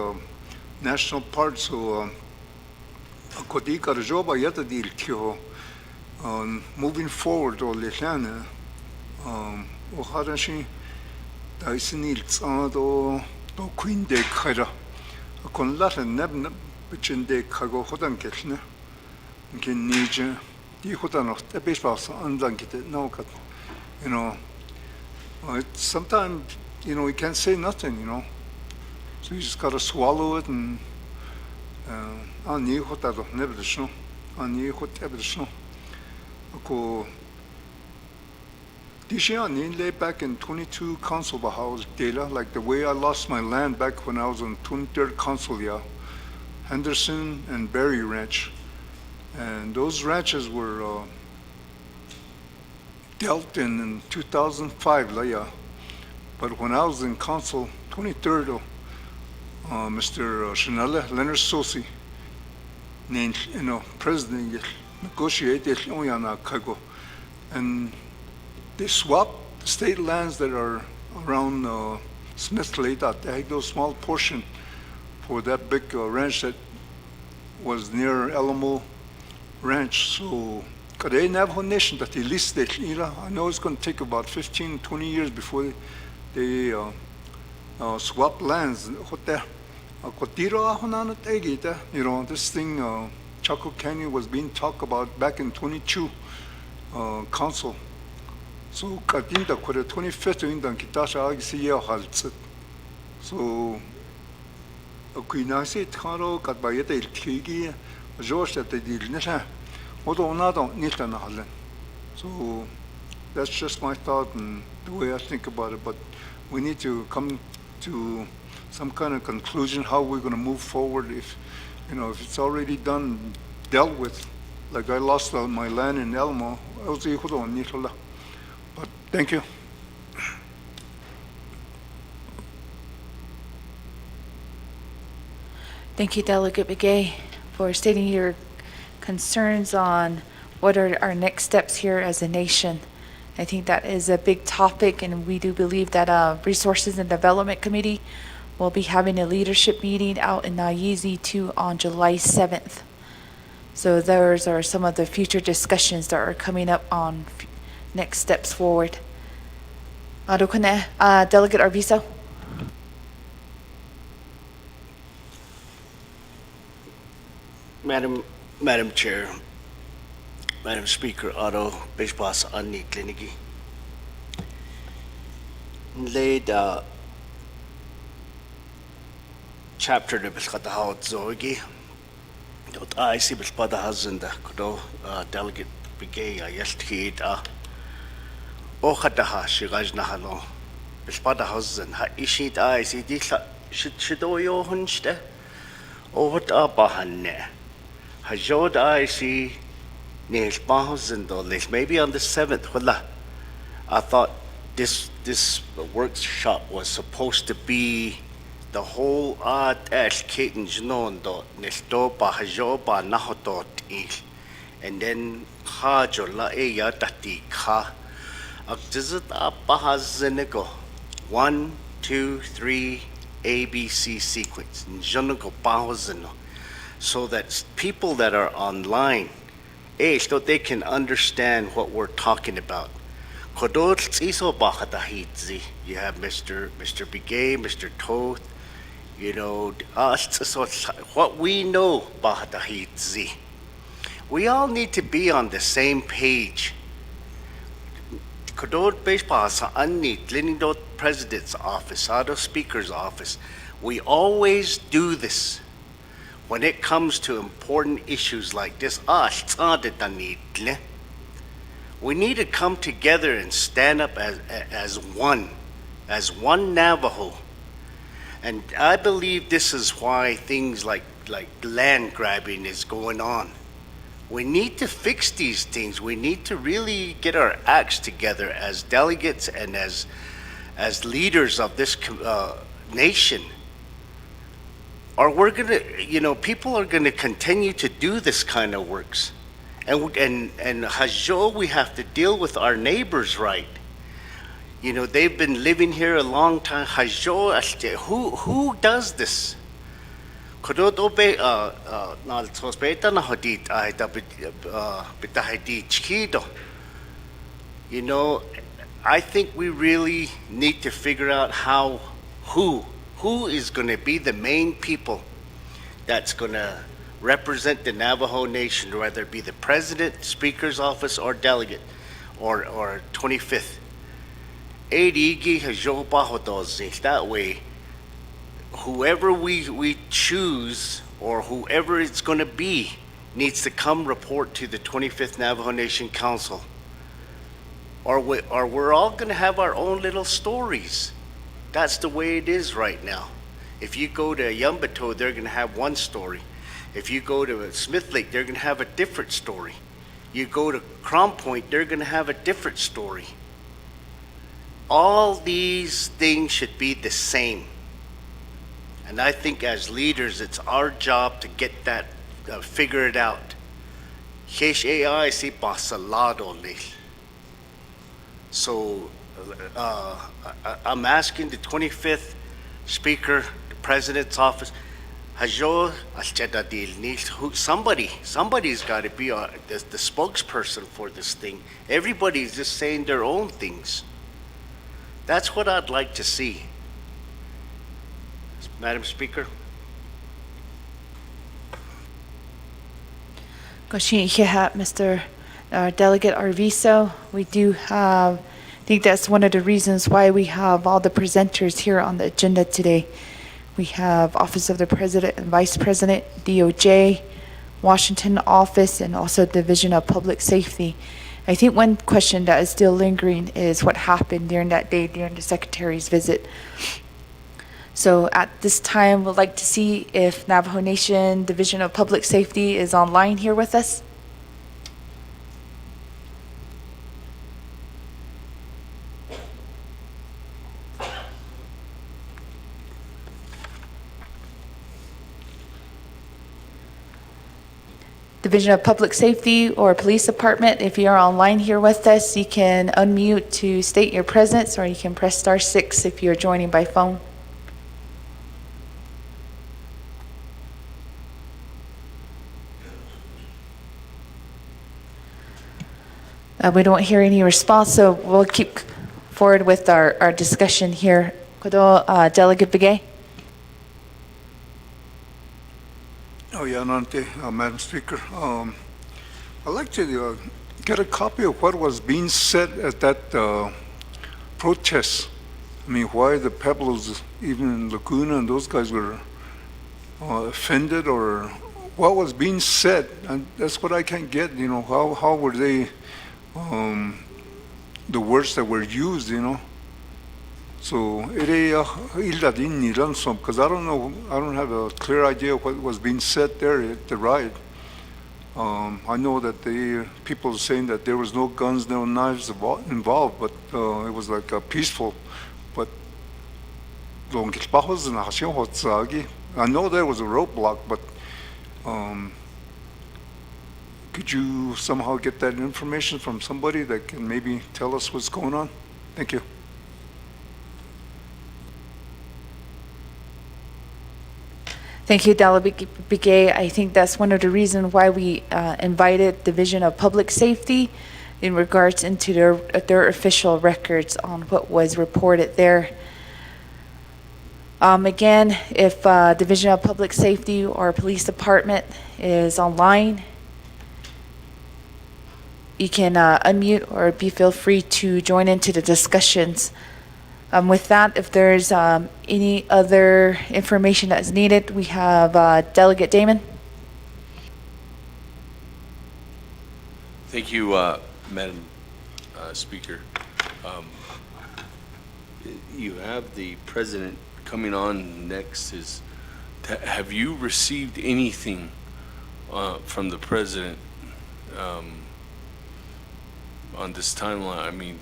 national parks. So moving forward, Queen Day Kaira. Kon laten neb between day kago hodan ketne. Kin nije di hodan noch the base was andan kit no kat. You know, sometimes, you know, you can't say nothing, you know. So you just gotta swallow it and ani hotado nebdishno. Ani hot ebdishno. Ko Dishiani lay back in 22 council house data, like the way I lost my land back when I was on 23rd council, Henderson and Berry Ranch. And those ranches were dealt in 2005, But when I was in council, 23rd, Mr. Shanelle Leonard Sosi, named, you know, president, negotiated and they swapped state lands that are around Smith Lake, that they had those small portion for that big ranch that was near Alamo Ranch. So, they Navajo Nation that they listed, I know it's going to take about 15, 20 years before they swap lands. You know, this thing, Chaco Canyon was being talked about back in 22 council. So katinda kore 25th indan kitasha agisi yeo haltsit. So kuinasi tkharo katbayeta iltigi josh that they did nisha odo onado nilta nahalen. So that's just my thought and the way I think about it, but we need to come to some kind of conclusion how we're going to move forward. If, you know, if it's already done, dealt with, like I lost my land in Elmo, but thank you. Thank you, Delegate Begay, for stating your concerns on what are our next steps here as a nation. I think that is a big topic, and we do believe that Resources and Development Committee will be having a leadership meeting out in Na'izi too on July 7th. So those are some of the future discussions that are coming up on next steps forward. Delegate Arvizo. Madam Chair, Madam Speaker, Otto Bishpas Ani Kliniki. Laid chapter de Bilkataha Zogi. Dot I see Bilpadahazanda, Kodo, Delegate Brigade, Yeltkid, Okataha, Shirajnahalo, Bilpadahazan, Ha Ishit I see Dikla Shidoyo Hunste, Over Abahane, Hajod I see Nils Bahazan, maybe on the 7th, Willa. I thought this workshop was supposed to be the whole kitten jnondo nesto bahajo ba nahotot ich and then hajo la e ya tati ka akjizat bahazenego 1 2 3 ABC sequence jnogo bahazeno so that people that are online so they can understand what we're talking about. You have Mr. Bigay, Mr. Toth, you know, so what we know, we all need to be on the same page. President's office, Speaker's office, we always do this when it comes to important issues like this. We need to come together and stand up as one Navajo. And I believe this is why things like land grabbing is going on. We need to fix these things. We need to really get our acts together as delegates and as leaders of this nation. Or we're gonna, people are gonna continue to do this kind of works. And Hajo, we have to deal with our neighbors right. You know, they've been living here a long time. Hajo, who does this? You know, I think we really need to figure out who is going to be the main people that's going to represent the Navajo Nation, whether it be the president, speaker's office, or delegate, or 25th. That way, whoever we choose or whoever it's going to be needs to come report to the 25th Navajo Nation Council. Or we're all going to have our own little stories. That's the way it is right now. If you go to Yumbato, they're going to have one story. If you go to Smith Lake, they're going to have a different story. You go to Crown Point, they're going to have a different story. All these things should be the same. And I think as leaders, it's our job to get that, figure it out. So I'm asking the 25th Speaker, the President's office, somebody's got to be the spokesperson for this thing. Everybody's just saying their own things. That's what I'd like to see. Madam Speaker. Mr. Delegate Arvizo, we do have, I think that's one of the reasons why we have all the presenters here on the agenda today. We have Office of the President and Vice President, DOJ, Washington office, and also Division of Public Safety. I think one question that is still lingering is what happened during that day during the Secretary's visit. So at this time, we'd like to see if Navajo Nation Division of Public Safety is online here with us. Division of Public Safety or Police Department, if you're online here with us, you can unmute to state your presence, or you can press *6 if you're joining by phone. We don't hear any response, so we'll keep forward with our discussion here. Delegate Begay. Oh, yeah, Nante, Madam Speaker. I'd like to get a copy of what was being said at that protest. I mean, why the Pueblos, even in Laguna and those guys were offended or what was being said, and that's what I can't get, how were they, the words that were used, So, because I don't know, I don't have a clear idea of what was being said there at the riot. I know that people saying that there was no guns, no knives involved, but it was like peaceful. But I know there was a roadblock, but could you somehow get that information from somebody that can maybe tell us what's going on? Thank you. Thank you, Naa'bik'iyati. I think that's one of the reasons why we invited Division of Public Safety in regards into their official records on what was reported there. Again, if Division of Public Safety or Police Department is online, you can unmute or feel free to join into the discussions. With that, if there's any other information that's needed, we have Delegate Damon. Thank you, Madam Speaker. You have the president coming on next. Have you received anything from the president on this timeline? I mean,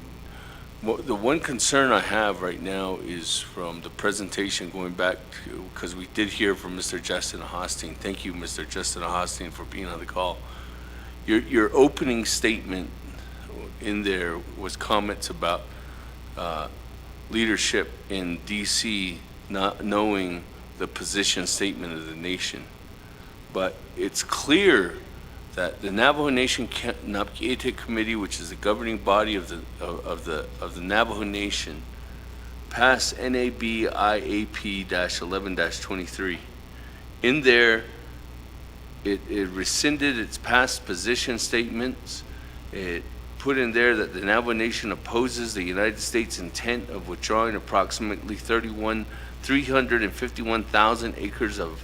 the one concern I have right now is from the presentation going back to, because we did hear from Mr. Justin Hosting. Thank you, Mr. Justin Hosting, for being on the call. Your opening statement in there was comments about leadership in DC not knowing the position statement of the nation. But it's clear that the Navajo Nation Naa'bik'iyati Committee, which is the governing body of the Navajo Nation, passed NABIAP-11-23. In there, it rescinded its past position statements. It put in there that the Navajo Nation opposes the United States' intent of withdrawing approximately 351,000 acres of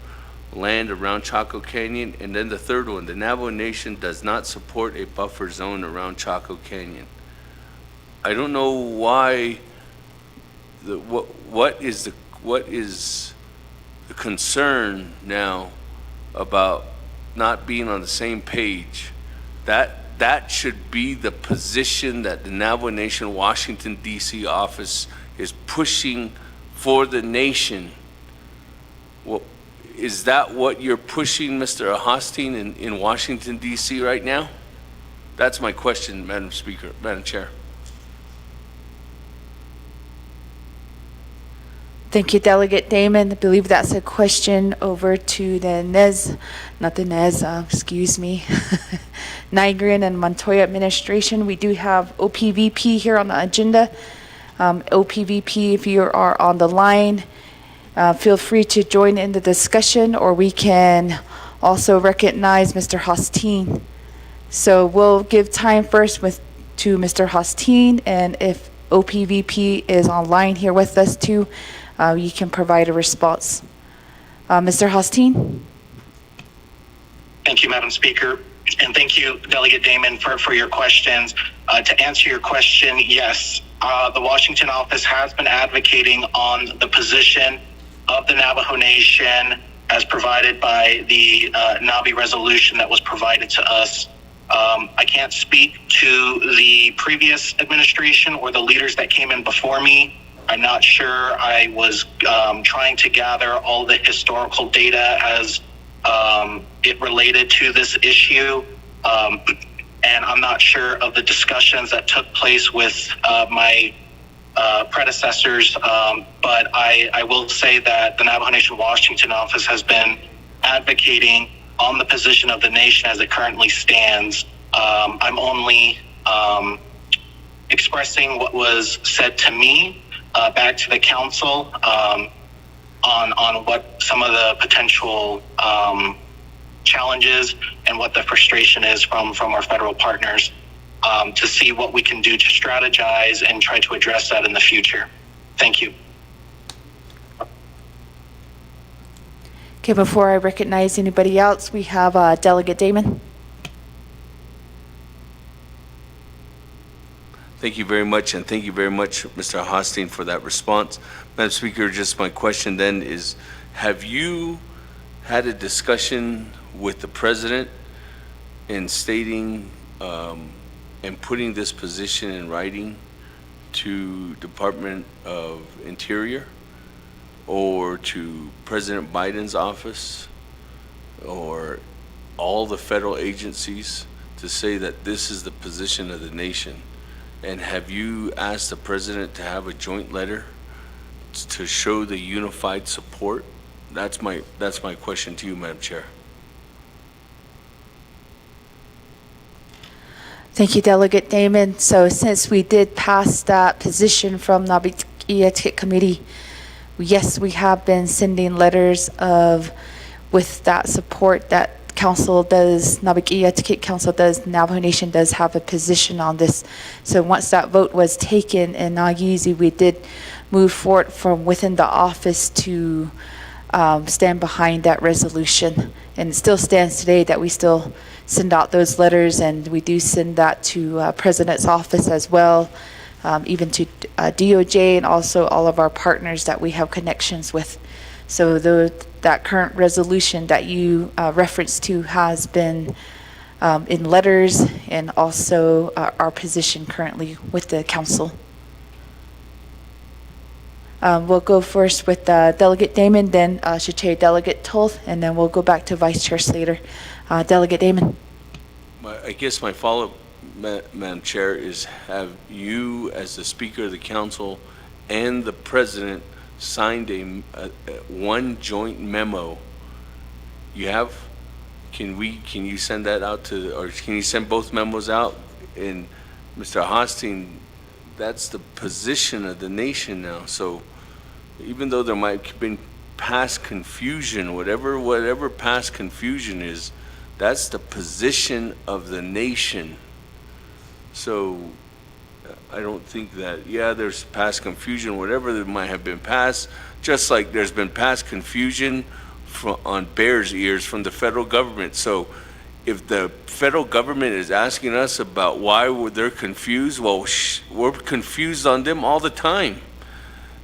land around Chaco Canyon. And then the third one, the Navajo Nation does not support a buffer zone around Chaco Canyon. I don't know why, what is the concern now about not being on the same page? That should be the position that the Navajo Nation Washington DC office is pushing for the nation. Well, is that what you're pushing, Mr. Hosting, in Washington, D.C. right now? That's my question, Madam Speaker, Madam Chair. Thank you, Delegate Damon. I believe that's a question over to the Nigerian and Montoya administration. We do have OPVP here on the agenda. OPVP, if you are on the line, feel free to join in the discussion, or we can also recognize Mr. Hosteen. So we'll give time first to Mr. Hosteen, and if OPVP is online here with us too, you can provide a response. Mr. Hosteen? Thank you, Madam Speaker. And thank you, Delegate Damon, for your questions. To answer your question, yes, the Washington office has been advocating on the position of the Navajo Nation as provided by the Nabi resolution that was provided to us. I can't speak to the previous administration or the leaders that came in before me. I'm not sure. I was trying to gather all the historical data as it related to this issue. And I'm not sure of the discussions that took place with my predecessors, but I will say that the Navajo Nation Washington office has been advocating on the position of the nation as it currently stands. I'm only expressing what was said to me back to the council on what some of the potential challenges and what the frustration is from our federal partners, to see what we can do to strategize and try to address that in the future. Thank you. Okay, before I recognize anybody else, we have Delegate Damon. Thank you very much, and thank you very much, Mr. Hosting, for that response. Madam Speaker, just my question then is, have you had a discussion with the president in stating and putting this position in writing to Department of Interior or to President Biden's office or all the federal agencies to say that this is the position of the nation? And have you asked the president to have a joint letter to show the unified support? That's my question to you, Madam Chair. Thank you, Delegate Damon. So since we did pass that position from Naa'bik'iyati Committee, yes, we have been sending letters with that support that Council does, Naa'bik'iyati Council does, Navajo Nation does have a position on this. So once that vote was taken in Nagizi, we did move forward from within the office to stand behind that resolution. And it still stands today that we still send out those letters, and we do send that to President's office as well, even to DOJ and also all of our partners that we have connections with. So that current resolution that you referenced to has been in letters and also our position currently with the council. We'll go first with Delegate Damon, then Chair Delegate Toth, and then we'll go back to Vice Chair Slater. Delegate Damon. I guess my follow-up, Madam Chair, is have you, as the Speaker of the Council and the President, signed one joint memo? You have? Can you send that out or can you send both memos out? And Mr. Hosting, that's the position of the nation now. So even though there might have been past confusion, whatever past confusion is, that's the position of the nation. So I don't think that, there's past confusion, whatever there might have been past, just like there's been past confusion on bears' ears from the federal government. So if the federal government is asking us about why they're confused, well, we're confused on them all the time.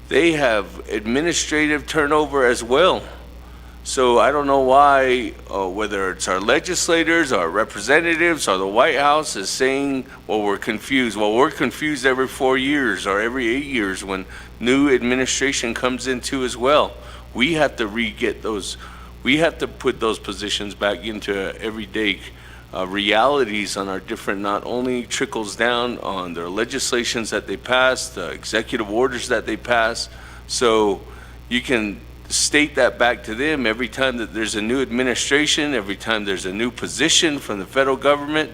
They have administrative turnover as well. So I don't know why, whether it's our legislators, our representatives, or the White House is saying, well, we're confused. Well, we're confused every 4 years or every 8 years when new administration comes into as well. We have to we have to put those positions back into everyday realities on our different, not only trickles down on their legislations that they pass, the executive orders that they pass. So you can state that back to them every time that there's a new administration, every time there's a new position from the federal government.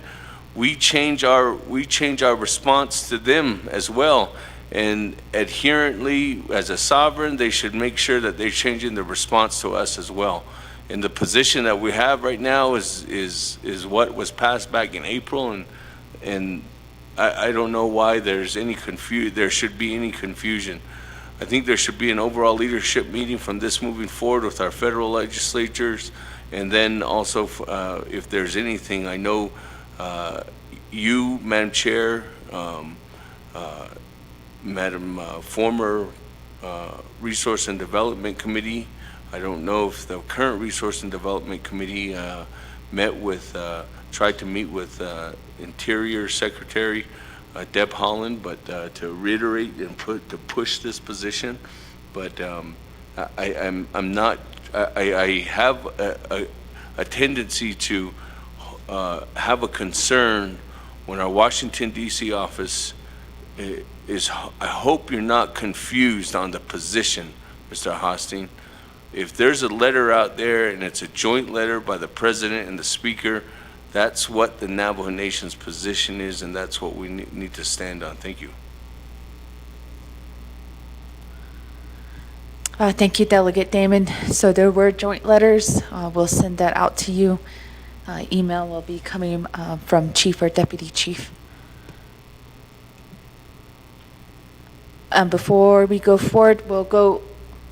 We change our response to them as well. And adherently, as a sovereign, they should make sure that they're changing the response to us as well. And the position that we have right now is what was passed back in April, and I don't know why there should be any confusion. I think there should be an overall leadership meeting from this moving forward with our federal legislatures, and then also if there's anything, I know you, Madam Chair, Madam former Resource and Development Committee. I don't know if the current Resource and Development Committee tried to meet with Interior Secretary Deb Haaland, but to reiterate and push this position. But I'm not. I have a tendency to have a concern when our Washington D.C. office is. I hope you're not confused on the position, Mr. Hosting. If there's a letter out there and it's a joint letter by the President and the Speaker, that's what the Navajo Nation's position is, and that's what we need to stand on. Thank you. Thank you, Delegate Damon. So there were joint letters. We'll send that out to you. Email will be coming from Chief or Deputy Chief. Before we go forward, we'll go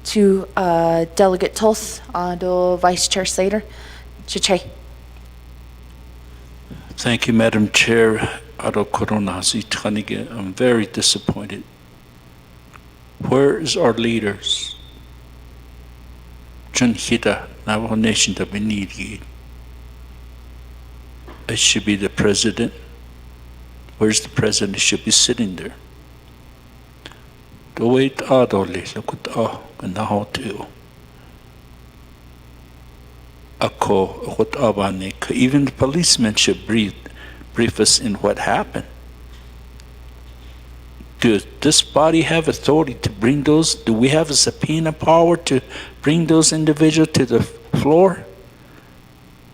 to Delegate Tulse and Vice Chair Slater. Chiche. Thank you, Madam Chair. Aro Koronasi Tkanige. I'm very disappointed. Where is our leaders? Chun Hita, Navajo Nation that we need. It should be the president. Where's the president? He should be sitting there. Do wait adole lakut naho teo. Ako akut abane. Even the policemen should brief us in what happened. Does this body have authority to bring those? Do we have a subpoena power to bring those individuals to the floor?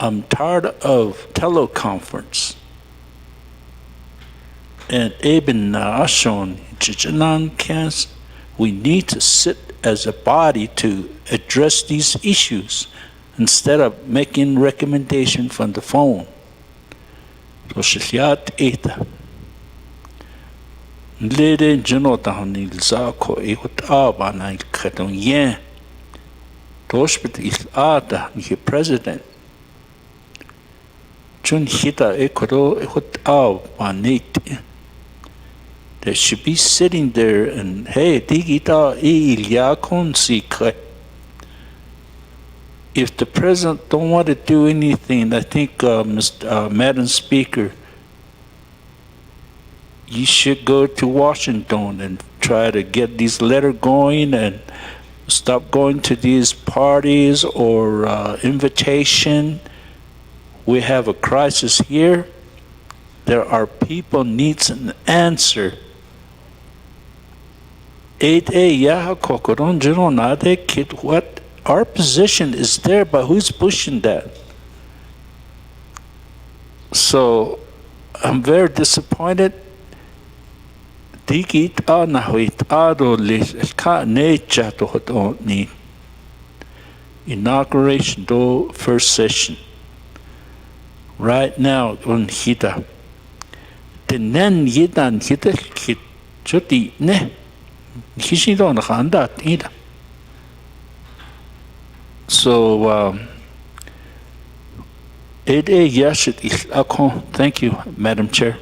I'm tired of teleconference. And Eben Ashon, Chichanan Kans, we need to sit as a body to address these issues instead of making recommendation from the phone. Roshiliat Eta. Lede Janotahani Zako Ehut Abana Katon Yen. Toshpit is Ada, the president. Chun Hita Ekoro Ehut Abanate. They should be sitting there and, hey, digita ilyakon sikre. If the president don't want to do anything, I think, Madam Speaker, you should go to Washington and try to get this letter going and stop going to these parties or invitation. We have a crisis here. There are people needs an answer. What our position is there, but who's pushing that? So I'm very disappointed. Inauguration do first session. Right now on Hita. Tenen yidan hita kit chuti ne. So, thank you, Madam Chair.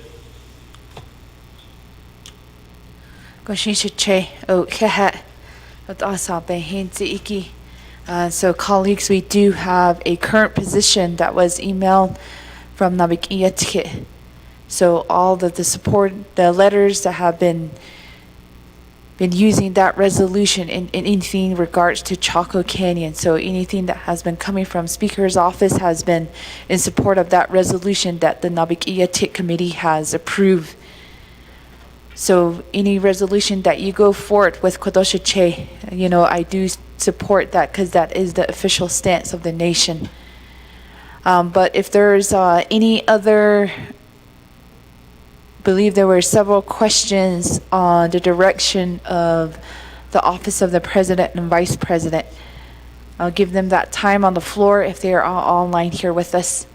So, colleagues, we do have a current position that was emailed from Naa'bik'iyati. So, all the support, the letters that have been using that resolution in anything in regards to Chaco Canyon. So anything that has been coming from Speaker's office has been in support of that resolution that the Naa'bik'iyati committee has approved. So any resolution that you go forward with Kodosha Che, I do support that because that is the official stance of the nation. But if there's any other, believe there were several questions on the direction of the office of the president and vice president. I'll give them that time on the floor if they are all online here with us.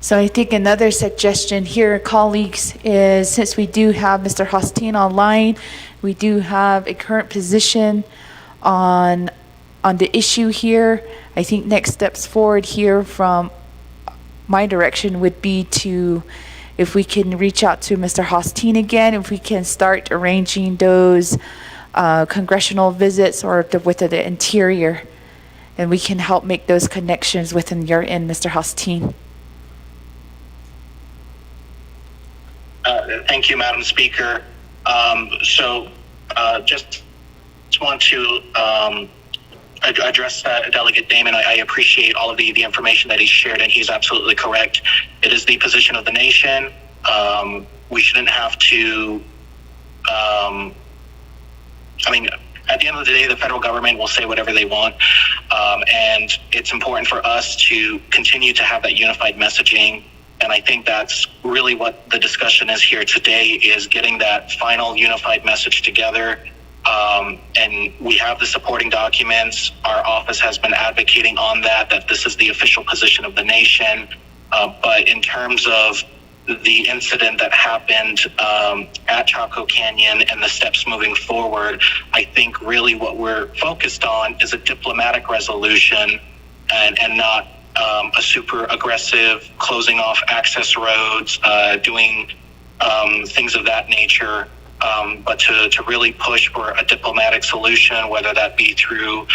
So I think another suggestion here, colleagues, is since we do have Mr. Hosteen online, we do have a current position on the issue here. I think next steps forward here from my direction would be to, if we can reach out to Mr. Hosteen again, if we can start arranging those congressional visits or with the interior, and we can help make those connections within your end, Mr. Hosteen. Thank you, Madam Speaker. Just want to address Delegate Damon. I appreciate all of the information that he shared, and he's absolutely correct. It is the position of the nation. We shouldn't have to, at the end of the day, the federal government will say whatever they want. And it's important for us to continue to have that unified messaging. And I think that's really what the discussion is here today is getting that final unified message together. And we have the supporting documents. Our office has been advocating on that this is the official position of the nation. But in terms of the incident that happened at Chaco Canyon and the steps moving forward, I think really what we're focused on is a diplomatic resolution and not a super aggressive closing off access roads, doing things of that nature, but to really push for a diplomatic solution, whether that be through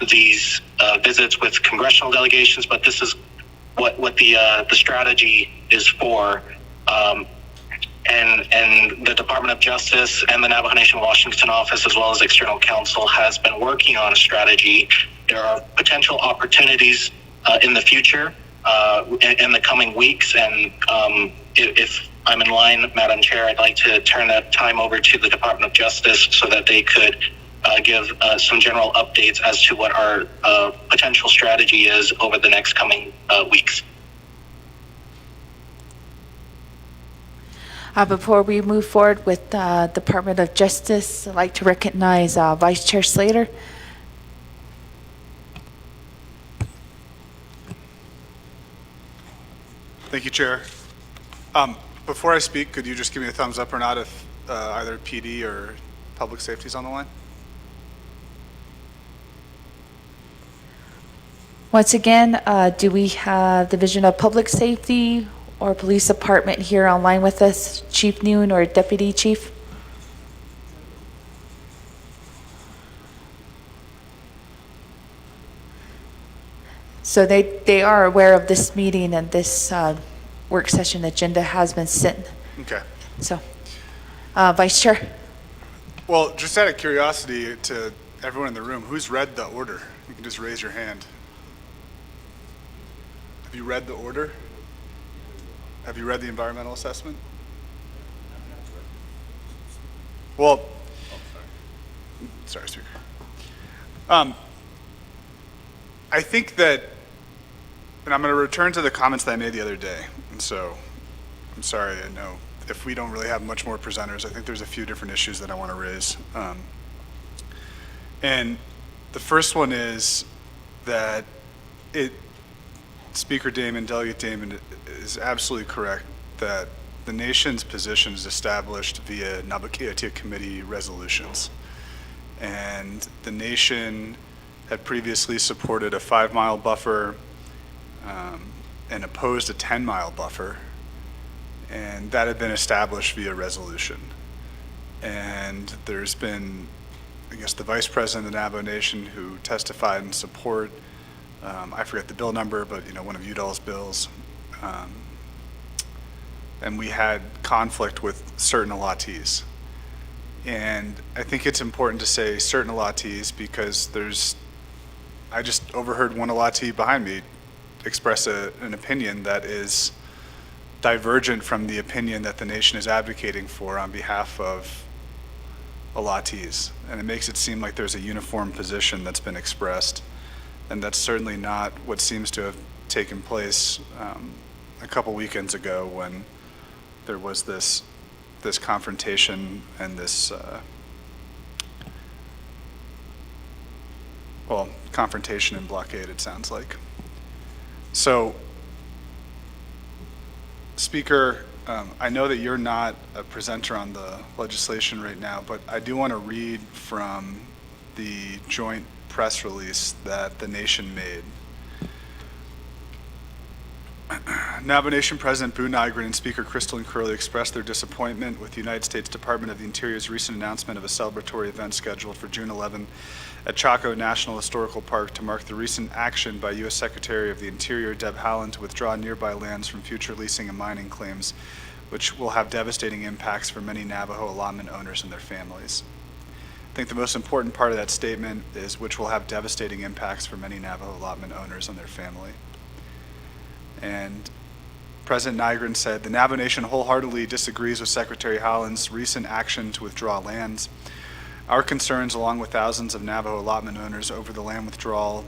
these visits with congressional delegations, but this is what the strategy is for. And the Department of Justice and the Navajo Nation Washington office, as well as external counsel, has been working on a strategy. There are potential opportunities in the future, in the coming weeks. And if I'm in line, Madam Chair, I'd like to turn that time over to the Department of Justice so that they could give some general updates as to what our potential strategy is over the next coming weeks. Before we move forward with Department of Justice, I'd like to recognize Vice Chair Slater. Thank you, Chair. Before I speak, could you just give me a thumbs up or not if either PD or Public Safety is on the line? Once again, do we have Division of Public Safety or Police Department here online with us? Chief Noon or Deputy Chief? So they are aware of this meeting and this work session agenda has been sent. Okay. So, Vice Chair? Well, just out of curiosity to everyone in the room, who's read the order? You can just raise your hand. Have you read the order? Have you read the environmental assessment? Well, sorry, Speaker. I think that, and I'm going to return to the comments that I made the other day. And so, I'm sorry, I know if we don't really have much more presenters, I think there's a few different issues that I want to raise. And the first one is that Speaker Damon, Delegate Damon is absolutely correct that the nation's position is established via Naa'bik'iyati committee resolutions. And the nation had previously supported a 5-mile buffer and opposed a 10-mile buffer. And that had been established via resolution. And there's been, I guess, the Vice President of the Navajo Nation who testified in support. I forget the bill number, but one of Udall's bills. And we had conflict with certain allottees. And I think it's important to say certain allottees because I just overheard one allottee behind me express an opinion that is divergent from the opinion that the nation is advocating for on behalf of allottees. And it makes it seem like there's a uniform position that's been expressed. And that's certainly not what seems to have taken place a couple weekends ago when there was this confrontation and this, confrontation and blockade, it sounds like. So, Speaker, I know that you're not a presenter on the legislation right now, but I do want to read from the joint press release that the nation made. Navajo Nation President Boo Nygren and Speaker Crystal and Curley expressed their disappointment with the United States Department of the Interior's recent announcement of a celebratory event scheduled for June 11 at Chaco National Historical Park to mark the recent action by U.S. Secretary of the Interior Deb Haaland to withdraw nearby lands from future leasing and mining claims, which will have devastating impacts for many Navajo allotment owners and their families. I think the most important part of that statement is which will have devastating impacts for many Navajo allotment owners and their family. And President Nygren said, the Navajo Nation wholeheartedly disagrees with Secretary Haaland's recent action to withdraw lands. Our concerns, along with thousands of Navajo allotment owners over the land withdrawal,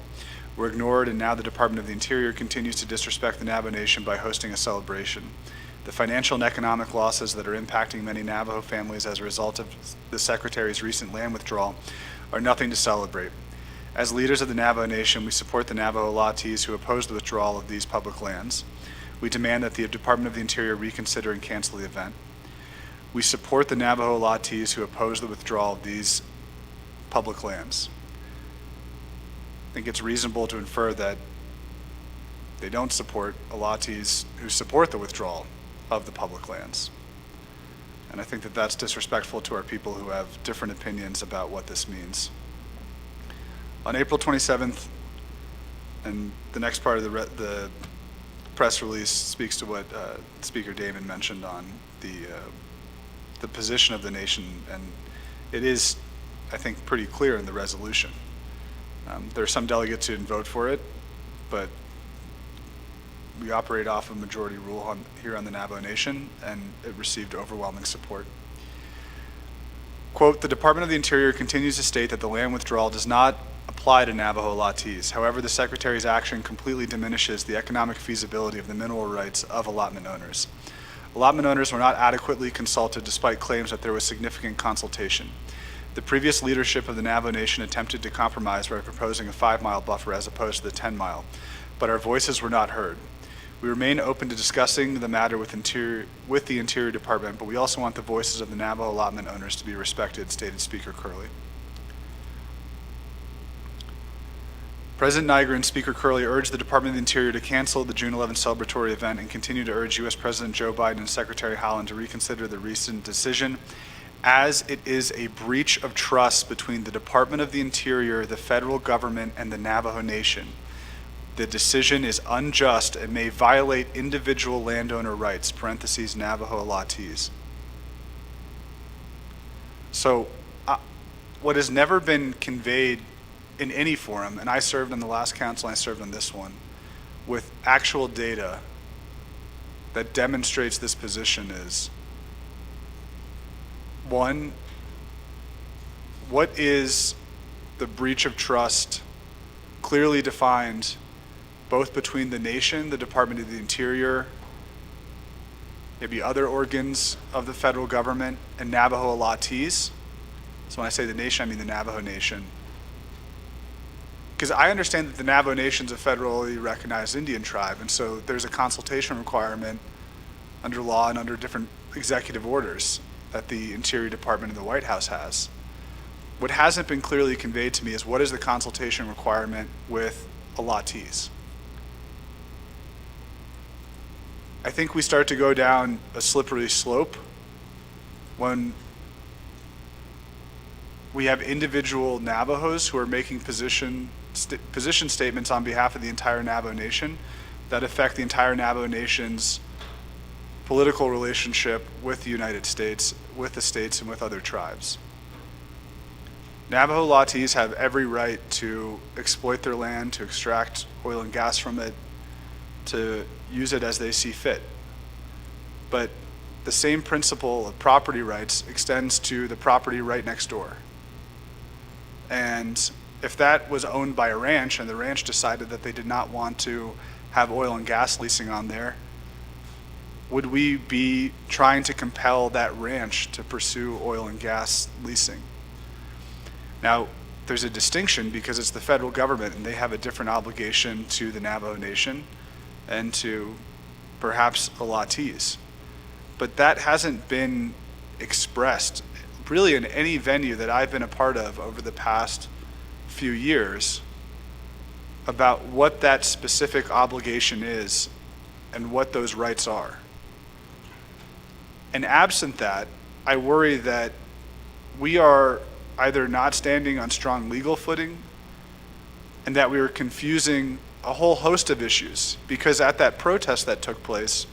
were ignored, and now the Department of the Interior continues to disrespect the Navajo Nation by hosting a celebration. The financial and economic losses that are impacting many Navajo families as a result of the Secretary's recent land withdrawal are nothing to celebrate. As leaders of the Navajo Nation, we support the Navajo Latis who oppose the withdrawal of these public lands. We demand that the Department of the Interior reconsider and cancel the event. We support the Navajo Latis who oppose the withdrawal of these public lands. I think it's reasonable to infer that they don't support Latis who support the withdrawal of the public lands. And I think that that's disrespectful to our people who have different opinions about what this means. On April 27th, and the next part of the press release speaks to what Speaker Damon mentioned on the position of the nation, and it is, I think, pretty clear in the resolution. There are some delegates who didn't vote for it, but we operate off a majority rule here on the Navajo Nation, and it received overwhelming support. Quote, the Department of the Interior continues to state that the land withdrawal does not apply to Navajo Latis. However, the Secretary's action completely diminishes the economic feasibility of the mineral rights of allotment owners. Allotment owners were not adequately consulted despite claims that there was significant consultation. The previous leadership of the Navajo Nation attempted to compromise by proposing a 5-mile buffer as opposed to the 10-mile, but our voices were not heard. We remain open to discussing the matter with the Interior Department, but we also want the voices of the Navajo allotment owners to be respected, stated Speaker Curley. President Niger and Speaker Curley urged the Department of the Interior to cancel the June 11th celebratory event and continue to urge U.S. President Joe Biden and Secretary Haaland to reconsider the recent decision, as it is a breach of trust between the Department of the Interior, the federal government, and the Navajo Nation. The decision is unjust and may violate individual landowner rights, parentheses, Navajo Latis. So, what has never been conveyed in any forum, and I served on the last council, and I served on this one, with actual data that demonstrates this position is, one, what is the breach of trust clearly defined both between the nation, the Department of the Interior, maybe other organs of the federal government, and Navajo Latis? So when I say the nation, I mean the Navajo Nation. Because I understand that the Navajo Nation is a federally recognized Indian tribe, and so there's a consultation requirement under law and under different executive orders that the Interior Department and the White House has. What hasn't been clearly conveyed to me is what is the consultation requirement with a Latis? I think we start to go down a slippery slope when we have individual Navajos who are making position statements on behalf of the entire Navajo Nation that affect the entire Navajo Nation's political relationship with the United States, with the states, and with other tribes. Navajo Latis have every right to exploit their land, to extract oil and gas from it, to use it as they see fit. But the same principle of property rights extends to the property right next door. And if that was owned by a ranch and the ranch decided that they did not want to have oil and gas leasing on there, would we be trying to compel that ranch to pursue oil and gas leasing? Now, there's a distinction because it's the federal government and they have a different obligation to the Navajo Nation and to perhaps a Latis. But that hasn't been expressed really in any venue that I've been a part of over the past few years about what that specific obligation is and what those rights are. And absent that, I worry that we are either not standing on strong legal footing and that we are confusing a whole host of issues, because at that protest that took place,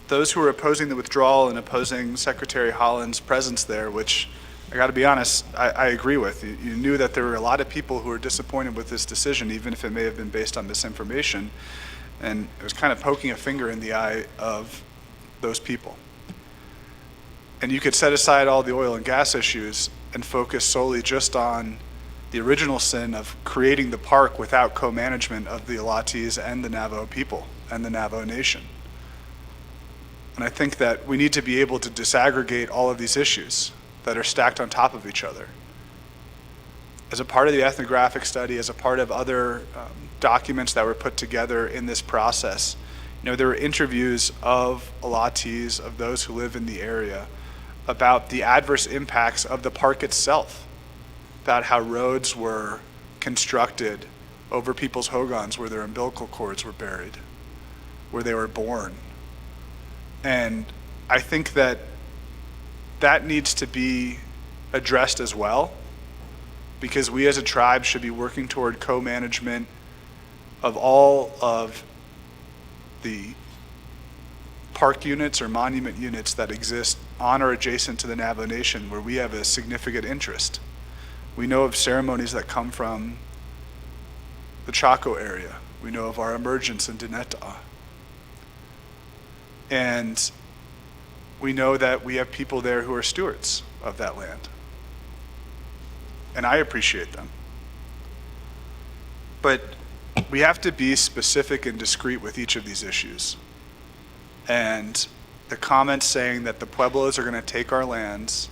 those who were opposing the withdrawal and opposing Secretary Haaland's presence there, which I got to be honest, I agree with. You knew that there were a lot of people who were disappointed with this decision, even if it may have been based on misinformation, and it was kind of poking a finger in the eye of those people. And you could set aside all the oil and gas issues and focus solely just on the original sin of creating the park without co-management of the Latis and the Navajo people and the Navajo Nation. And I think that we need to be able to disaggregate all of these issues that are stacked on top of each other. As a part of the ethnographic study, as a part of other documents that were put together in this process, there were interviews of Alatis, of those who live in the area, about the adverse impacts of the park itself, about how roads were constructed over people's hogans where their umbilical cords were buried, where they were born. And I think that that needs to be addressed as well, because we as a tribe should be working toward co-management of all of the park units or monument units that exist on or adjacent to the Navajo Nation where we have a significant interest. We know of ceremonies that come from the Chaco area. We know of our emergence in Dineta. And we know that we have people there who are stewards of that land. And I appreciate them. But we have to be specific and discreet with each of these issues. And the comments saying that the Pueblos are going to take our lands,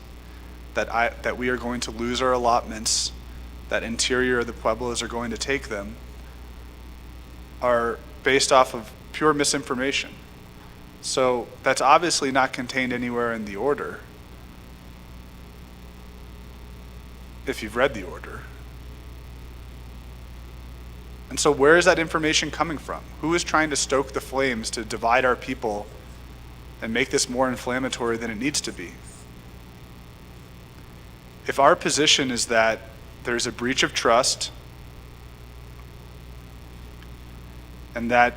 that we are going to lose our allotments, that interior of the Pueblos are going to take them, are based off of pure misinformation. So that's obviously not contained anywhere in the order, if you've read the order. And so where is that information coming from? Who is trying to stoke the flames to divide our people and make this more inflammatory than it needs to be? If our position is that there's a breach of trust and that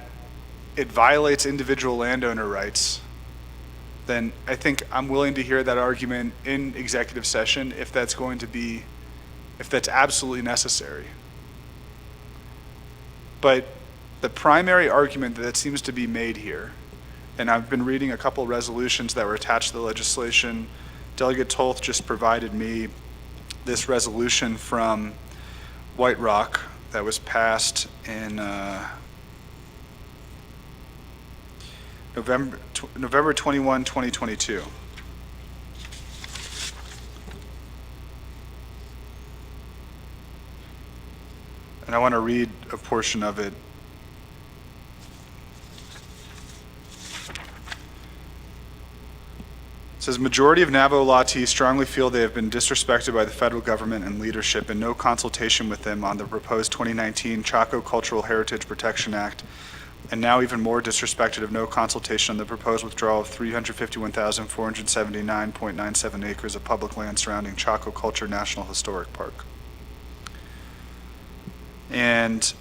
it violates individual landowner rights, then I think I'm willing to hear that argument in executive session if that's absolutely necessary. But the primary argument that seems to be made here, and I've been reading a couple resolutions that were attached to the legislation. Delegate Toth just provided me this resolution from White Rock that was passed in November 21, 2022. And I want to read a portion of it. It says, majority of Navajo Alatis strongly feel they have been disrespected by the federal government and leadership in no consultation with them on the proposed 2019 Chaco Cultural Heritage Protection Act, and now even more disrespected of no consultation on the proposed withdrawal of 351,479.97 acres of public land surrounding Chaco Culture National Historic Park. And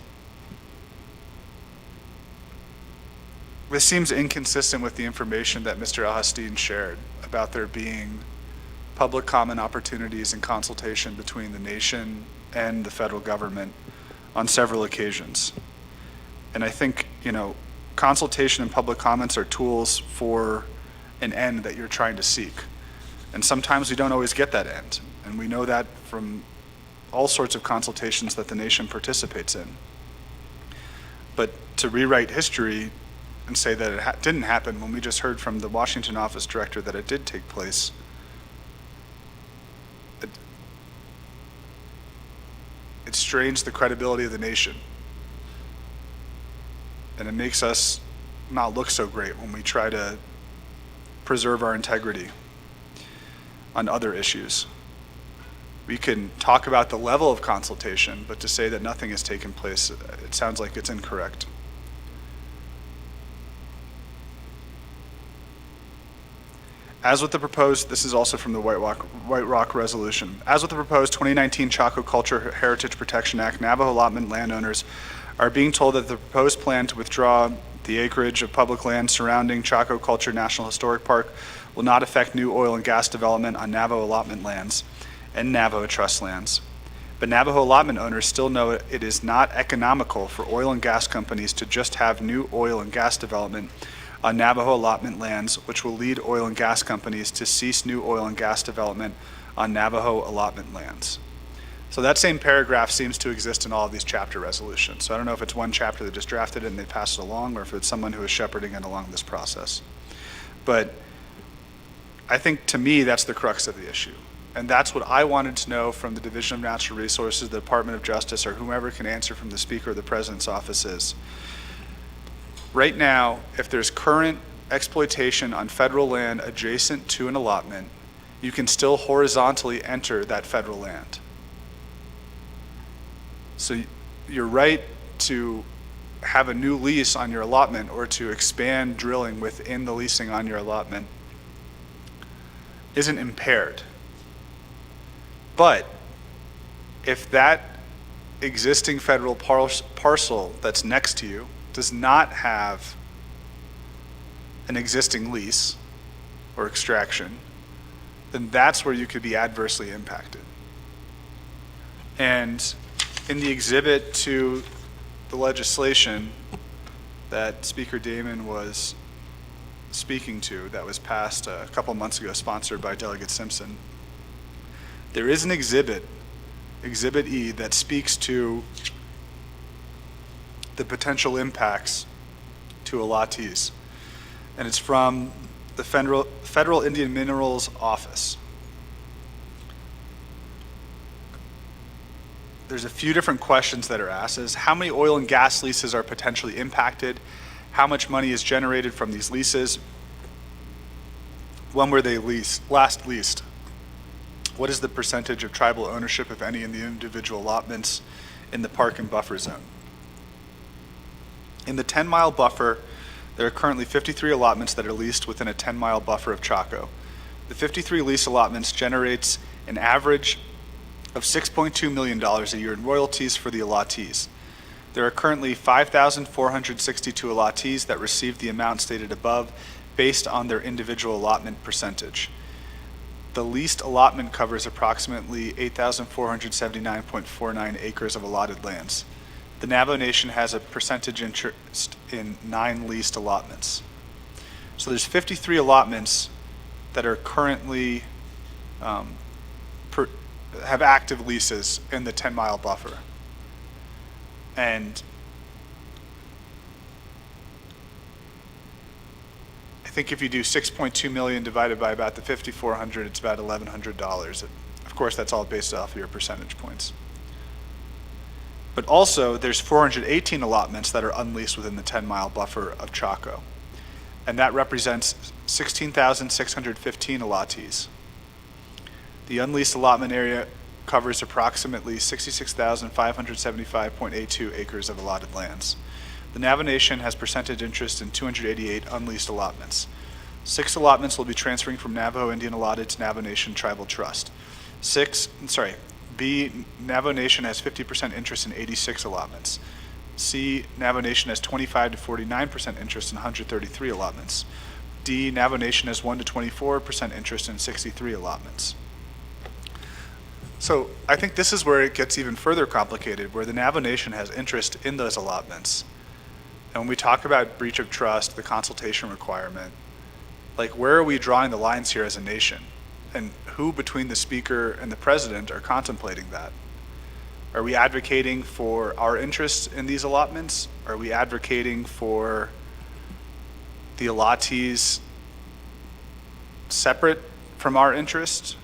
this seems inconsistent with the information that Mr. Al-Hastin shared about there being public comment opportunities and consultation between the nation and the federal government on several occasions. And I think, consultation and public comments are tools for an end that you're trying to seek. And sometimes we don't always get that end. And we know that from all sorts of consultations that the nation participates in. But to rewrite history and say that it didn't happen when we just heard from the Washington office director that it did take place, it strains the credibility of the nation. And it makes us not look so great when we try to preserve our integrity on other issues. We can talk about the level of consultation, but to say that nothing has taken place, it sounds like it's incorrect. As with the proposed, this is also from the White Rock resolution. As with the proposed 2019 Chaco Culture Heritage Protection Act, Navajo allotment landowners are being told that the proposed plan to withdraw the acreage of public land surrounding Chaco Culture National Historic Park will not affect new oil and gas development on Navajo allotment lands and Navajo trust lands. But Navajo allotment owners still know it is not economical for oil and gas companies to just have new oil and gas development on Navajo allotment lands, which will lead oil and gas companies to cease new oil and gas development on Navajo allotment lands. So that same paragraph seems to exist in all of these chapter resolutions. So I don't know if it's one chapter that just drafted it and they passed it along, or if it's someone who is shepherding it along this process. But I think, to me, that's the crux of the issue. And that's what I wanted to know from the Division of Natural Resources, the Department of Justice, or whomever can answer from the Speaker of the President's office is. Right now, if there's current exploitation on federal land adjacent to an allotment, you can still horizontally enter that federal land. So your right to have a new lease on your allotment or to expand drilling within the leasing on your allotment isn't impaired. But if that existing federal parcel that's next to you does not have an existing lease or extraction, then that's where you could be adversely impacted. And in the exhibit to the legislation that Speaker Damon was speaking to, that was passed a couple months ago, sponsored by Delegate Simpson, there is an exhibit, Exhibit E, that speaks to the potential impacts to allottees. And it's from the Federal Indian Minerals Office. There's a few different questions that are asked. Is how many oil and gas leases are potentially impacted? How much money is generated from these leases? When were they last leased? What is the percentage of tribal ownership, if any, in the individual allotments in the park and buffer zone? In the 10-mile buffer, there are currently 53 allotments that are leased within a 10-mile buffer of Chaco. The 53 lease allotments generates an average of $6.2 million a year in royalties for the allottees. There are currently 5,462 allottees that receive the amount stated above based on their individual allotment percentage. The leased allotment covers approximately 8,479.49 acres of allotted lands. The Navajo Nation has a percentage interest in 9 leased allotments. So there's 53 allotments that are currently have active leases in the 10-mile buffer. And I think if you do 6.2 million divided by about the 5,400, it's about $1,100. Of course, that's all based off of your percentage points. But also, there's 418 allotments that are unleased within the 10-mile buffer of Chaco. And that represents 16,615 allottees. The unleased allotment area covers approximately 66,575.82 acres of allotted lands. The Navajo Nation has percentage interest in 288 unleased allotments. 6 allotments will be transferring from Navajo Indian Allotted to Navajo Nation Tribal Trust. B, Navajo Nation has 50% interest in 86 allotments. C, Navajo Nation has 25 to 49% interest in 133 allotments. D, Navajo Nation has 1 to 24% interest in 63 allotments. So I think this is where it gets even further complicated, where the Navajo Nation has interest in those allotments. And when we talk about breach of trust, the consultation requirement, like where are we drawing the lines here as a nation? And who between the Speaker and the President are contemplating that? Are we advocating for our interests in these allotments? Are we advocating for the allottees separate from our interest?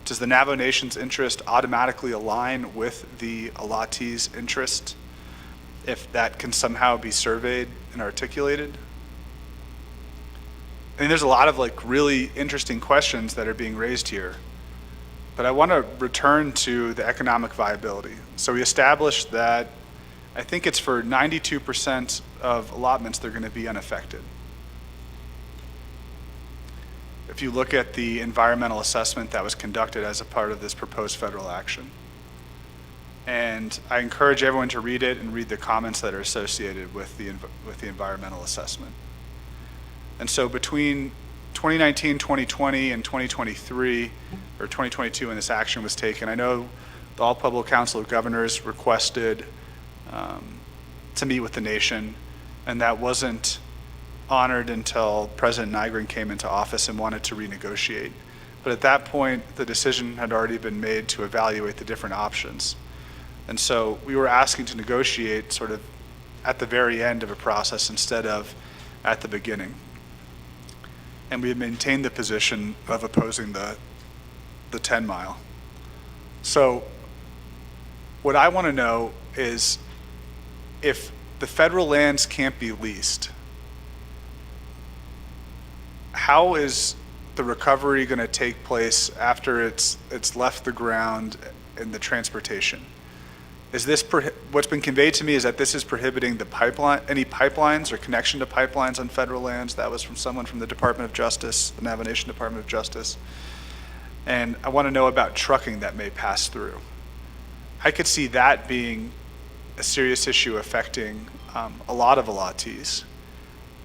Does the Navajo Nation's interest automatically align with the allottees' interest if that can somehow be surveyed and articulated? I mean, there's a lot of really interesting questions that are being raised here, but I want to return to the economic viability. So we established that I think it's for 92% of allotments they're going to be unaffected. If you look at the environmental assessment that was conducted as a part of this proposed federal action. And I encourage everyone to read it and read the comments that are associated with the environmental assessment. And so between 2019, 2020, and 2023, or 2022 when this action was taken, I know the All Pueblo Council of Governors requested to meet with the nation, and that wasn't honored until President Nygren came into office and wanted to renegotiate. But at that point, the decision had already been made to evaluate the different options. And so we were asking to negotiate sort of at the very end of a process instead of at the beginning. and we have maintained the position of opposing the 10 mile. So what I want to know is if the federal lands can't be leased, how is the recovery going to take place after it's left the ground and the transportation? Is this what's been conveyed to me is that this is prohibiting the pipeline, any pipelines or connection to pipelines on federal lands? That was from someone from the Department of Justice, the Navajo Nation Department of Justice. And I want to know about trucking that may pass through. I could see that being a serious issue affecting a lot of allottees.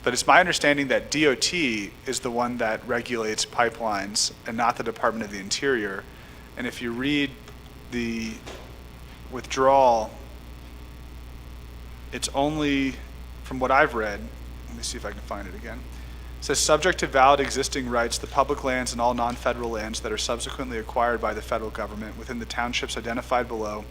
But it's my understanding that DOT is the one that regulates pipelines and not the Department of the Interior. And if you read the withdrawal, it's only, from what I've read, let me see if I can find it again. It says, subject to valid existing rights, the public lands and all non-federal lands that are subsequently acquired by the federal government within the townships identified below,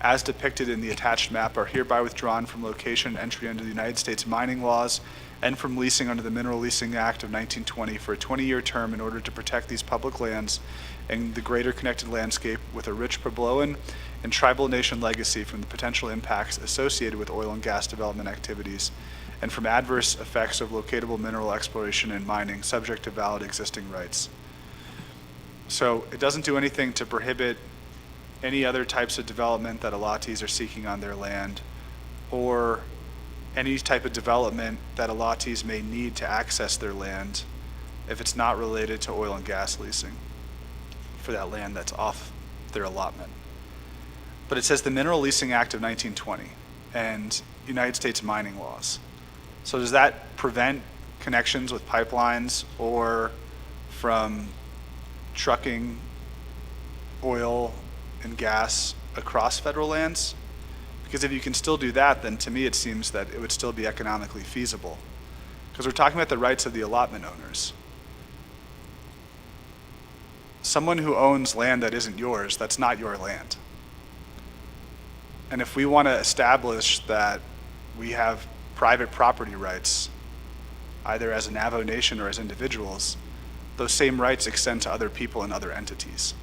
as depicted in the attached map, are hereby withdrawn from location and entry under the United States mining laws and from leasing under the Mineral Leasing Act of 1920 for a 20-year term in order to protect these public lands and the greater connected landscape with a rich Puebloan and tribal nation legacy from the potential impacts associated with oil and gas development activities and from adverse effects of locatable mineral exploration and mining subject to valid existing rights. So it doesn't do anything to prohibit any other types of development that allottees are seeking on their land, or any type of development that allottees may need to access their land if it's not related to oil and gas leasing for that land that's off their allotment. But it says the Mineral Leasing Act of 1920 and United States mining laws. So does that prevent connections with pipelines or from trucking oil and gas across federal lands? Because if you can still do that, then to me it seems that it would still be economically feasible. Because we're talking about the rights of the allotment owners. Someone who owns land that isn't yours, that's not your land. And if we want to establish that we have private property rights, either as a Navajo Nation or as individuals, those same rights extend to other people and other entities.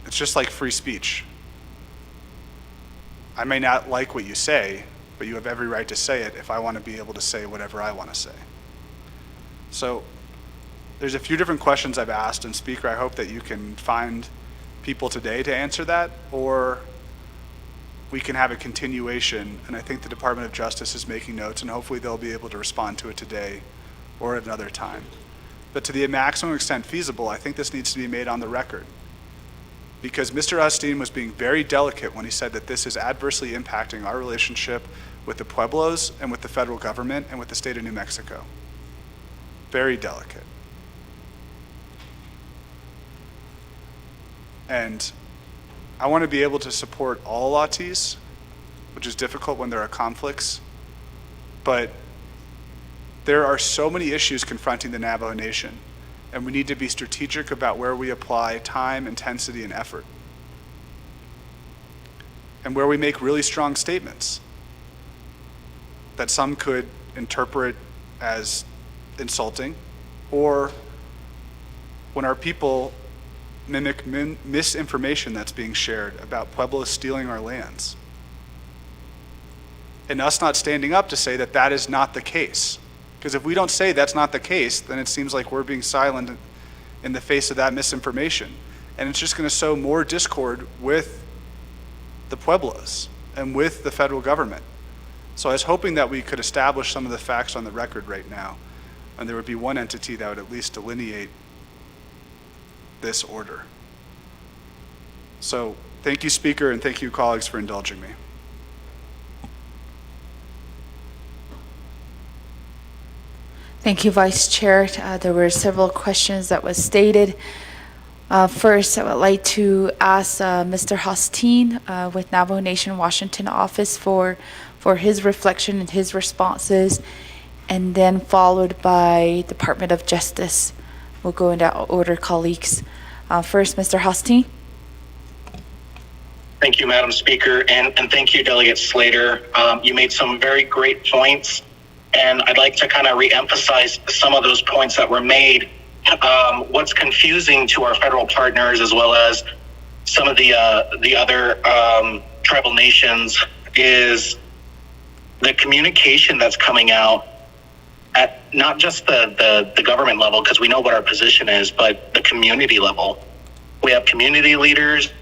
It's just like free speech. I may not like what you say, but you have every right to say it if I want to be able to say whatever I want to say. So there's a few different questions I've asked, and Speaker, I hope that you can find people today to answer that, or we can have a continuation, and I think the Department of Justice is making notes, and hopefully they'll be able to respond to it today or at another time. But to the maximum extent feasible, I think this needs to be made on the record. Because Mr. Osteen was being very delicate when he said that this is adversely impacting our relationship with the Pueblos and with the federal government and with the state of New Mexico. Very delicate. And I want to be able to support all allottees, which is difficult when there are conflicts, but there are so many issues confronting the Navajo Nation, and we need to be strategic about where we apply time, intensity, and effort, and where we make really strong statements that some could interpret as insulting, or when our people mimic misinformation that's being shared about Pueblos stealing our lands. And us not standing up to say that that is not the case. Because if we don't say that's not the case, then it seems like we're being silent in the face of that misinformation. And it's just going to sow more discord with the Pueblos and with the federal government. So I was hoping that we could establish some of the facts on the record right now, and there would be one entity that would at least delineate this order. So thank you, Speaker, and thank you, colleagues, for indulging me. Thank you, Vice Chair. There were several questions that was stated. First, I would like to ask Mr. Hosteen with Navajo Nation Washington office for his reflection and his responses, and then followed by Department of Justice. We'll go in that order, colleagues. First, Mr. Hosteen. Thank you, Madam Speaker, and thank you, Delegate Slater. You made some very great points And I'd like to kind of reemphasize some of those points that were made. What's confusing to our federal partners, as well as some of the other tribal nations, is the communication that's coming out at not just the government level, because we know what our position is, but the community level. We have community leaders,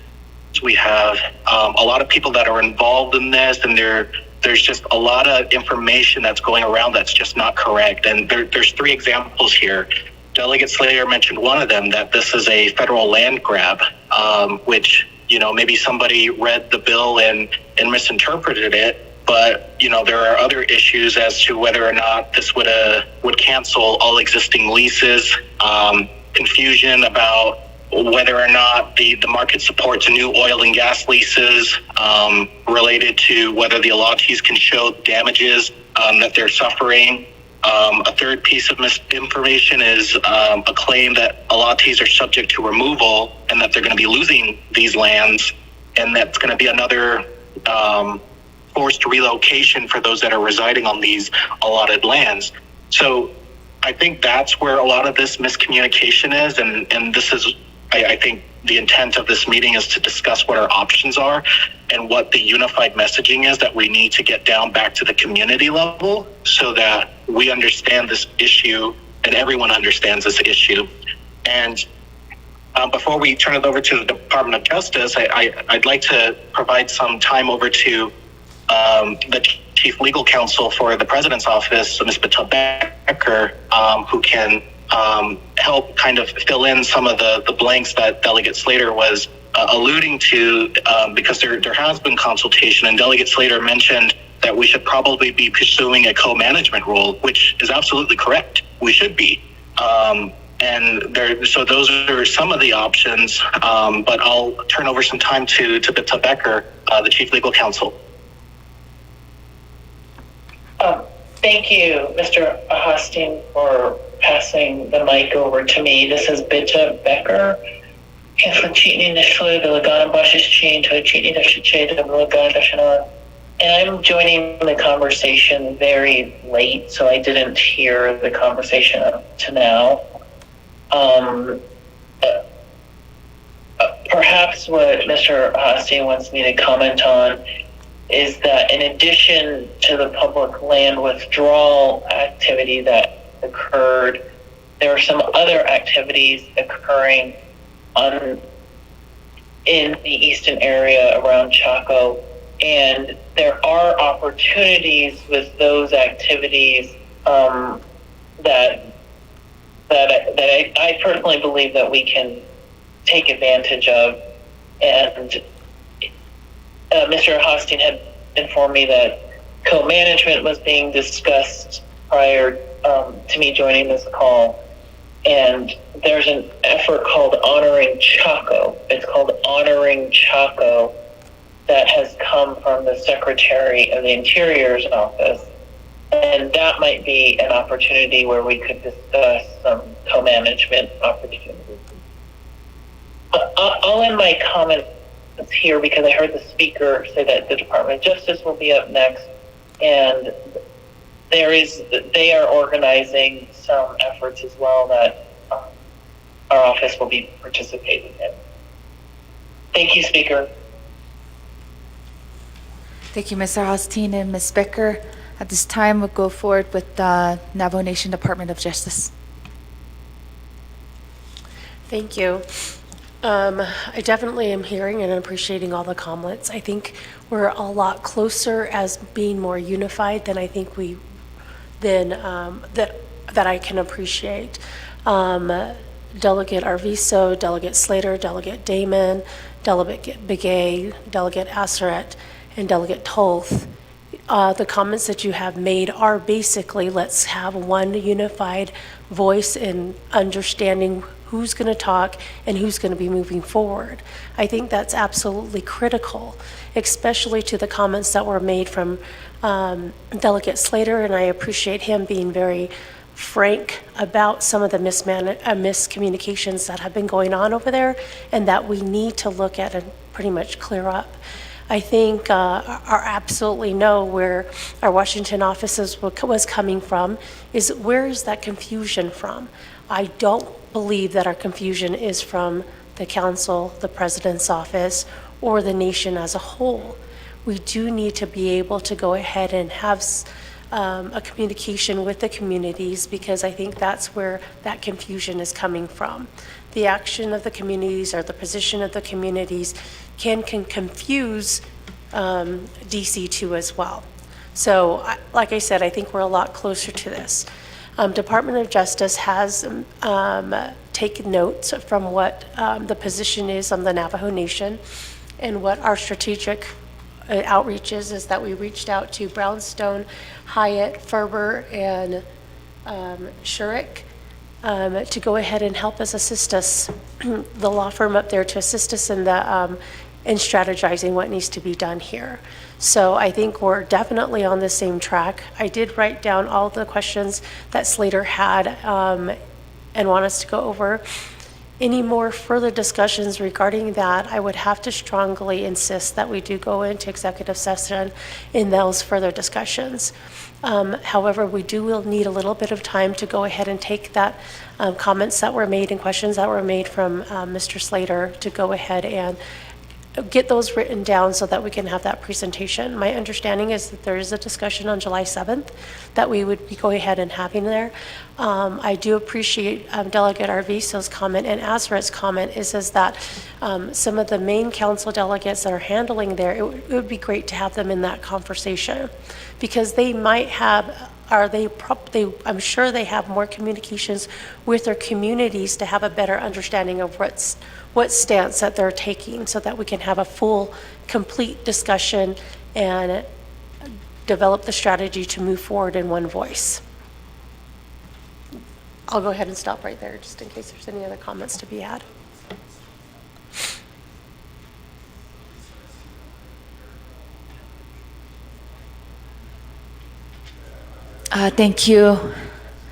we have a lot of people that are involved in this, and there's just a lot of information that's going around that's just not correct. And there's 3 examples here. Delegate Slater mentioned one of them, that this is a federal land grab, which, maybe somebody read the bill and misinterpreted it. But, there are other issues as to whether or not this would cancel all existing leases, confusion about whether or not the market supports new oil and gas leases, related to whether the allottees can show damages that they're suffering. A third piece of misinformation is a claim that allottees are subject to removal and that they're going to be losing these lands, and that's going to be another forced relocation for those that are residing on these allotted lands. So I think that's where a lot of this miscommunication is, and this is, I think the intent of this meeting is to discuss what our options are and what the unified messaging is that we need to get down back to the community level, so that we understand this issue and everyone understands this issue. And before we turn it over to the Department of Justice, I'd like to provide some time over to the Chief Legal Counsel for the President's Office, Ms. Batel Becker, who can help kind of fill in some of the blanks that Delegate Slater was alluding to, because there has been consultation, and Delegate Slater mentioned that we should probably be pursuing a co-management role, which is absolutely correct. We should be. So those are some of the options, but I'll turn over some time to Batel Becker, the Chief Legal Counsel. Thank you, Mr. Hostin, for passing the mic over to me. This is Batel Becker. And I'm joining the conversation very late, so I didn't hear the conversation up to now. Perhaps what Mr. Hostin wants me to comment on is that in addition to the public land withdrawal activity that occurred, there are some other activities occurring in the eastern area around Chaco, and there are opportunities with those activities that I personally believe that we can take advantage of. And Mr. Hostin had informed me that co-management was being discussed prior to me joining this call. And there's an effort called Honoring Chaco. It's called Honoring Chaco, that has come from the Secretary of the Interior's office. And that might be an opportunity where we could discuss some co-management opportunities. I'll end my comments here because I heard the speaker say that the Department of Justice will be up next, and they are organizing some efforts as well that our office will be participating in. Thank you, Speaker. Thank you, Mr. Hostin and Ms. Becker. At this time, we'll go forward with the Navajo Nation Department of Justice. Thank you. I definitely am hearing and appreciating all the comments. I think we're a lot closer as being more unified than I think that I can appreciate. Delegate Arvizo, Delegate Slater, Delegate Damon, Delegate Begay, Delegate Asseret, and Delegate Tolth. The comments that you have made are basically, let's have one unified voice in understanding who's going to talk and who's going to be moving forward. I think that's absolutely critical, especially to the comments that were made from Delegate Slater, and I appreciate him being very frank about some of the miscommunications that have been going on over there and that we need to look at and pretty much clear up. I think are absolutely know where our Washington offices was coming from, is where is that confusion from? I don't believe that our confusion is from the council, the president's office, or the nation as a whole. We do need to be able to go ahead and have a communication with the communities, because I think that's where that confusion is coming from. The action of the communities or the position of the communities can confuse DC2 as well. So, like I said, I think we're a lot closer to this. Department of Justice has taken notes from what the position is on the Navajo Nation, and what our strategic outreach is that we reached out to Brownstone, Hyatt, Ferber, and Shurik to go ahead and help us assist us, the law firm up there, to assist us in the in strategizing what needs to be done here. So I think we're definitely on the same track. I did write down all the questions that Slater had and want us to go over. Any more further discussions regarding that, I would have to strongly insist that we do go into executive session in those further discussions. However, we will need a little bit of time to go ahead and take that comments that were made and questions that were made from Mr. Slater to go ahead and get those written down so that we can have that presentation. My understanding is that there is a discussion on July 7th that we would be going ahead and having there. I do appreciate Delegate Arvizo's comment and Azra's comment is that some of the main council delegates that are handling there, it would be great to have them in that conversation, because they might have, I'm sure they have more communications with their communities to have a better understanding of what stance that they're taking, so that we can have a full, complete discussion and develop the strategy to move forward in one voice. I'll go ahead and stop right there, just in case there's any other comments to be had. Thank you,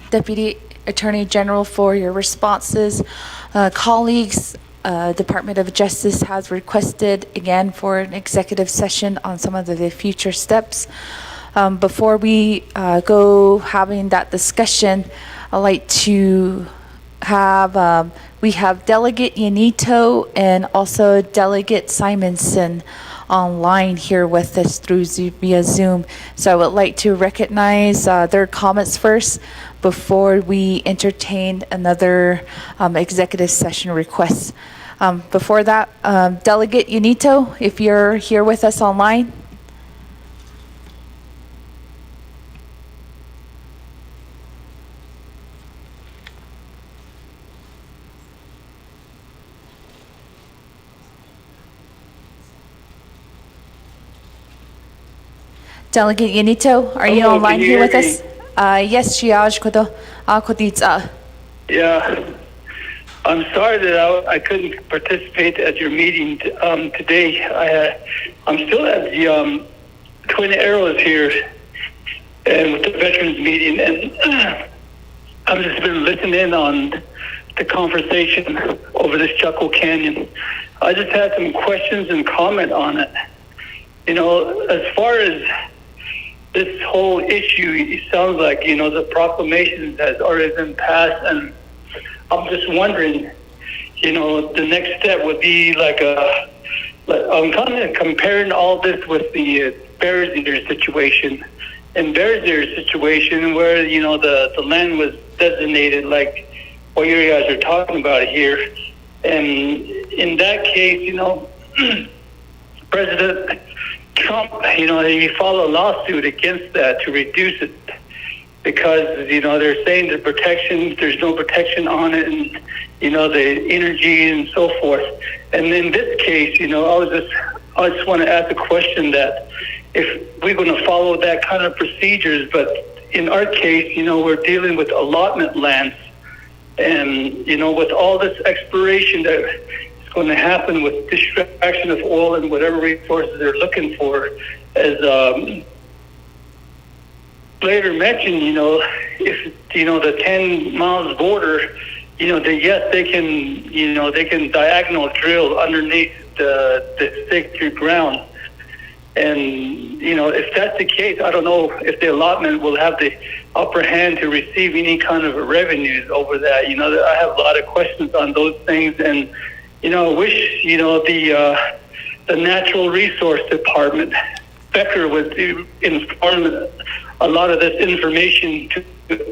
Deputy Attorney General, for your responses. Colleagues, Department of Justice has requested again for an executive session on some of the future steps. Before we go having that discussion, I'd like to have, we have Delegate Yanito and also Delegate Simonson online here with us via Zoom. So I would like to recognize their comments first before we entertain another executive session request. Before that, Delegate Yanito, if you're here with us online. Delegate Yanito, are you Hello, online can you here with hear us? Yes, Shiaj Kodo Koditsa. Yeah, I'm sorry that I couldn't participate at your meeting today. I'm still at the Twin Arrows here and with the veterans meeting, and I've just been listening on the conversation over this Chuckle Canyon. I just had some questions and comment on it. You know, as far as this whole issue, it sounds like, you know, the proclamation has already been passed, and I'm just wondering, you know, the next step would be like I'm kind of comparing all this with the Bears Eater situation. In Bears Eater situation, where, you know, the land was designated like what you guys are talking about here, and in that case, you know, President Trump, you know, he filed a lawsuit against that to reduce it, because, you know, they're saying the protection, there's no protection on it, and, you know, the energy and so forth. And in this case, you know, I just want to ask a question that if we're going to follow that kind of procedures, but in our case, you know, we're dealing with allotment lands, and, you know, with all this exploration that is going to happen with extraction of oil and whatever resources they're looking for, as later mentioned, you know, if, you know, the 10 miles border, you know, they can, you know, they can diagonal drill underneath the sacred ground. And, if that's the case, I don't know if the allotment will have the upper hand to receive any kind of revenues over that. I have a lot of questions on those things. And, I wish, the Natural Resource Department, Becker, would inform a lot of this information to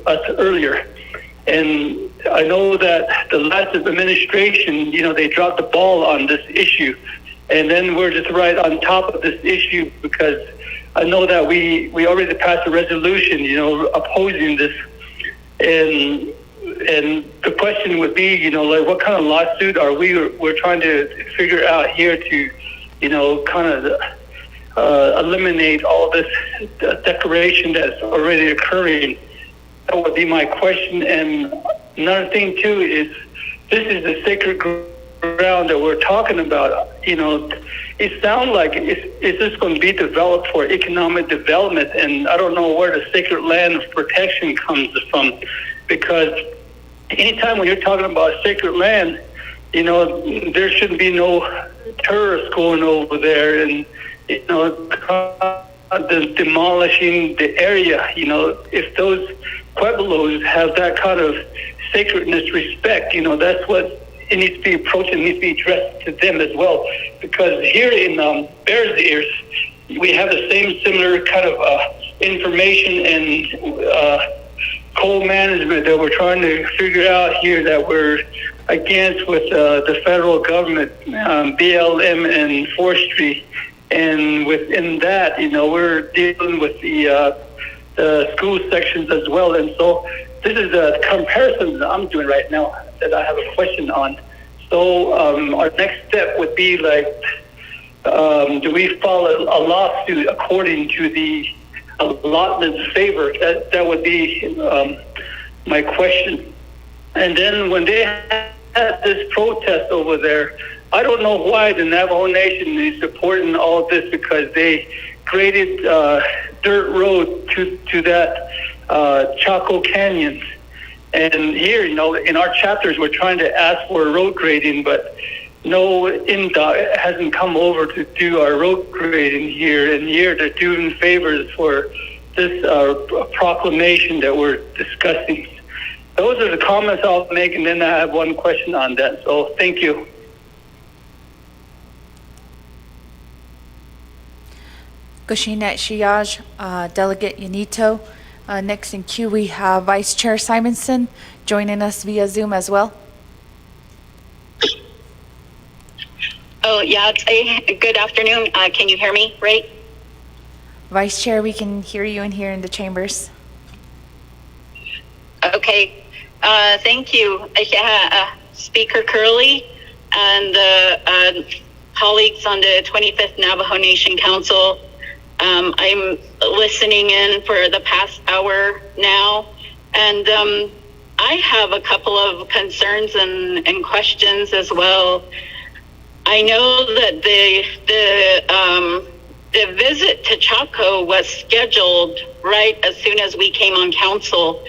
us earlier. And I know that the last administration, they dropped the ball on this issue. And then we're just right on top of this issue because I know that we already passed a resolution, opposing this. And the question would be, what kind of lawsuit are we're trying to figure out here to, kind of eliminate all this declaration that's already occurring. That would be my question. And another thing too is this is the sacred ground that we're talking about. It sounds like it's just going to be developed for economic development, and I don't know where the sacred land of protection comes from, because anytime when you're talking about sacred land, there shouldn't be no tourists going over there and demolishing the area. If those pueblos have that kind of sacredness, respect, that's what it needs to be approached and needs to be addressed to them as well. Because here in Bears Ears, we have the same similar kind of information and coal management that we're trying to figure out here that we're against with the federal government, BLM and forestry. And within that, we're dealing with the school sections as well. And so this is a comparison that I'm doing right now that I have a question on. So our next step would be like, do we file a lawsuit according to the allotment's favor? That would be my question. And then when they had this protest over there, I don't know why the Navajo Nation is supporting all of this, because they created dirt road to that Chaco Canyon. And here, in our chapters, we're trying to ask for road grading, but no INDOT hasn't come over to do our road grading here. And here they're doing favors for this proclamation that we're discussing. Those are the comments I'll make, and then I have one question on that. So thank you. Goshinet Shiyaj, Delegate Yanito. Next in queue, we have Vice Chair Simonson joining us via Zoom as well. Oh, yeah. Good afternoon. Can you hear me, right? Vice Chair, we can hear you in here in the chambers. Okay. Thank you, Speaker Curley and the colleagues on the 25th Navajo Nation Council. I'm listening in for the past hour now, and I have a couple of concerns and questions as well. I know that the visit to Chaco was scheduled right as soon as we came on council,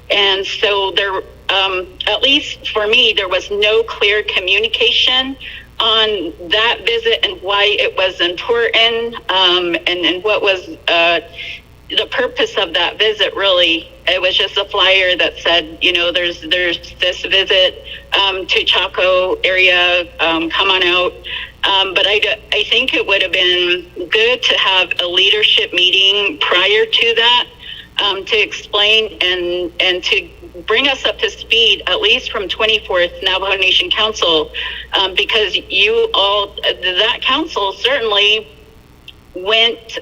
and so there, at least for me, there was no clear communication on that visit and why it was important, and what was the purpose of that visit. Really, it was just a flyer that said, there's this visit to Chaco area, come on out. But I think it would have been good to have a leadership meeting prior to that, to explain and to bring us up to speed, at least from 24th Navajo Nation Council, because you all, that council certainly went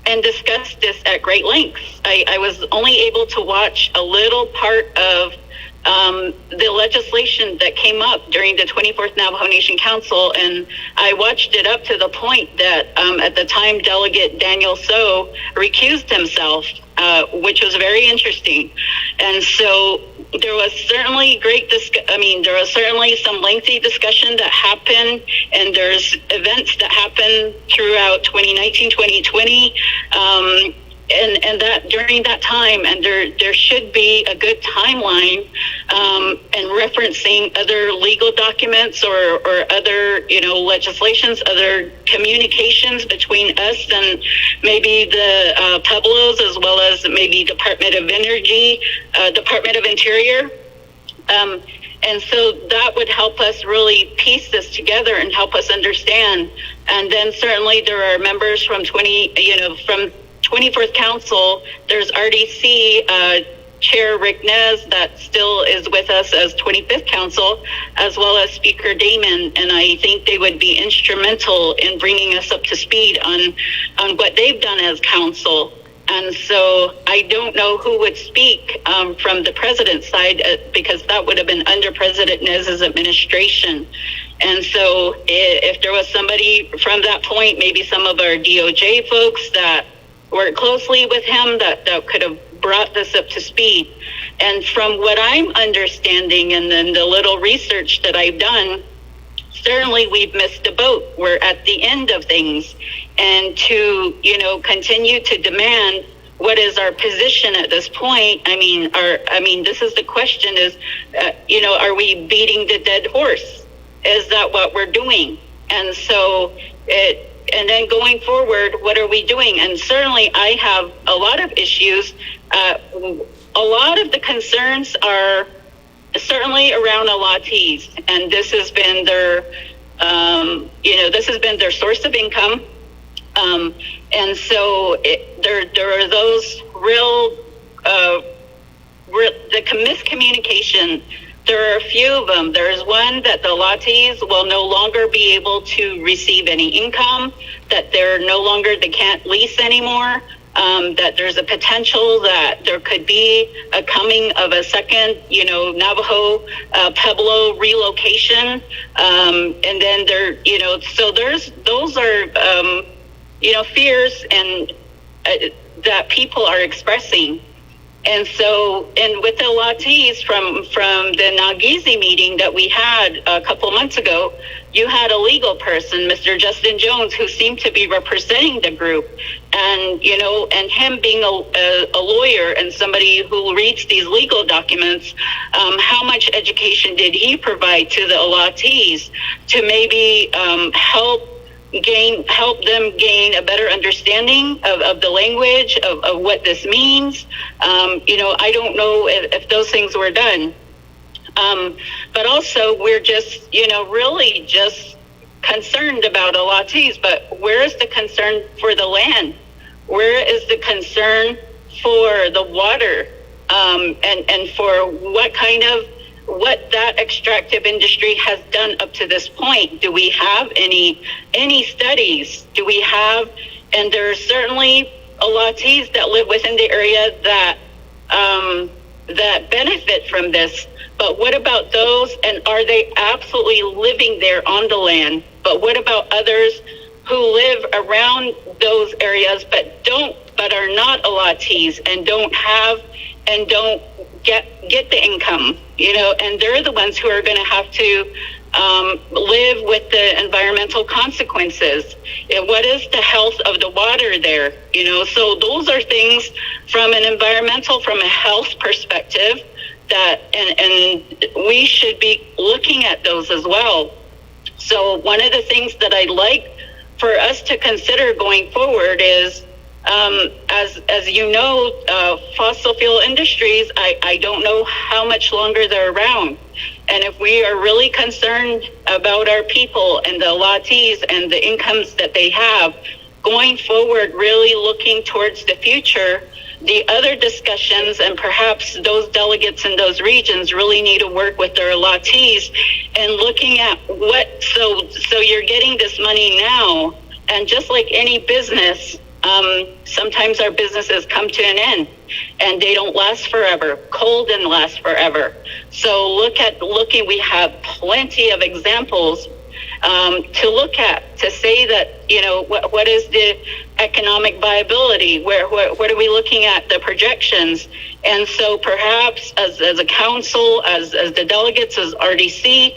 and discussed this at great lengths. I was only able to watch a little part of the legislation that came up during the 24th Navajo Nation Council, and I watched it up to the point that at the time Delegate Daniel So recused himself, which was very interesting. And so there was certainly there was certainly some lengthy discussion that happened, and there's events that happened throughout 2019, 2020, and that during that time, and there should be a good timeline, and referencing other legal documents or other, legislations, other communications between us and maybe the Pueblos, as well as maybe Department of Energy, Department of Interior. And so that would help us really piece this together and help us understand. And then certainly there are members from 24th Council. There's RDC Chair Rick Nez that still is with us as 25th Council, as well as Speaker Damon. And I think they would be instrumental in bringing us up to speed on what they've done as council. And so I don't know who would speak from the president's side, because that would have been under President Nez's administration. And so if there was somebody from that point, maybe some of our DOJ folks that worked closely with him that could have brought this up to speed. And from what I'm understanding and then the little research that I've done, certainly we've missed a boat. We're at the end of things. And to, continue to demand what is our position at this point? This is the question is, are we beating the dead horse? Is that what we're doing? And so and then going forward, what are we doing? And certainly I have a lot of issues. A lot of the concerns are certainly around allottees, and this has been their, this has been their source of income. And so there are those the miscommunication. There are a few of them. There's one that the allottees will no longer be able to receive any income, that they can't lease anymore, that there's a potential that there could be a coming of a second, Navajo Pueblo relocation. And then so those are, fears and that people are expressing. And so, and with the allottees from the Naa'bik'iyati meeting that we had a couple months ago, you had a legal person, Mr. Justin Jones, who seemed to be representing the group. And, and him being a lawyer and somebody who reads these legal documents, how much education did he provide to the allottees to maybe help them gain a better understanding of the language of what this means. I don't know if those things were done. But also we're just, really just concerned about allottees, but where is the concern for the land? Where is the concern for the water? And for what that extractive industry has done up to this point? Do we have any studies? Do we have, and there's certainly allottees that live within the area that benefit from this, but what about those, and are they absolutely living there on the land? But what about others who live around those areas but are not allottees and don't get the income, and they're the ones who are going to have to live with the environmental consequences. And what is the health of the water there? So those are things from an environmental, from a health perspective that, and we should be looking at those as well. So one of the things that I'd like for us to consider going forward is, as you know, fossil fuel industries, I don't know how much longer they're around. And if we are really concerned about our people and the allottees and the incomes that they have, going forward, really looking towards the future, the other discussions and perhaps those delegates in those regions really need to work with their allottees and looking at so you're getting this money now, and just like any business, sometimes our businesses come to an end and they don't last forever. Coal didn't last forever. So we have plenty of examples to look at, to say that, what is the economic viability? What are we looking at, the projections? And so perhaps as a council, as the delegates, as RDC,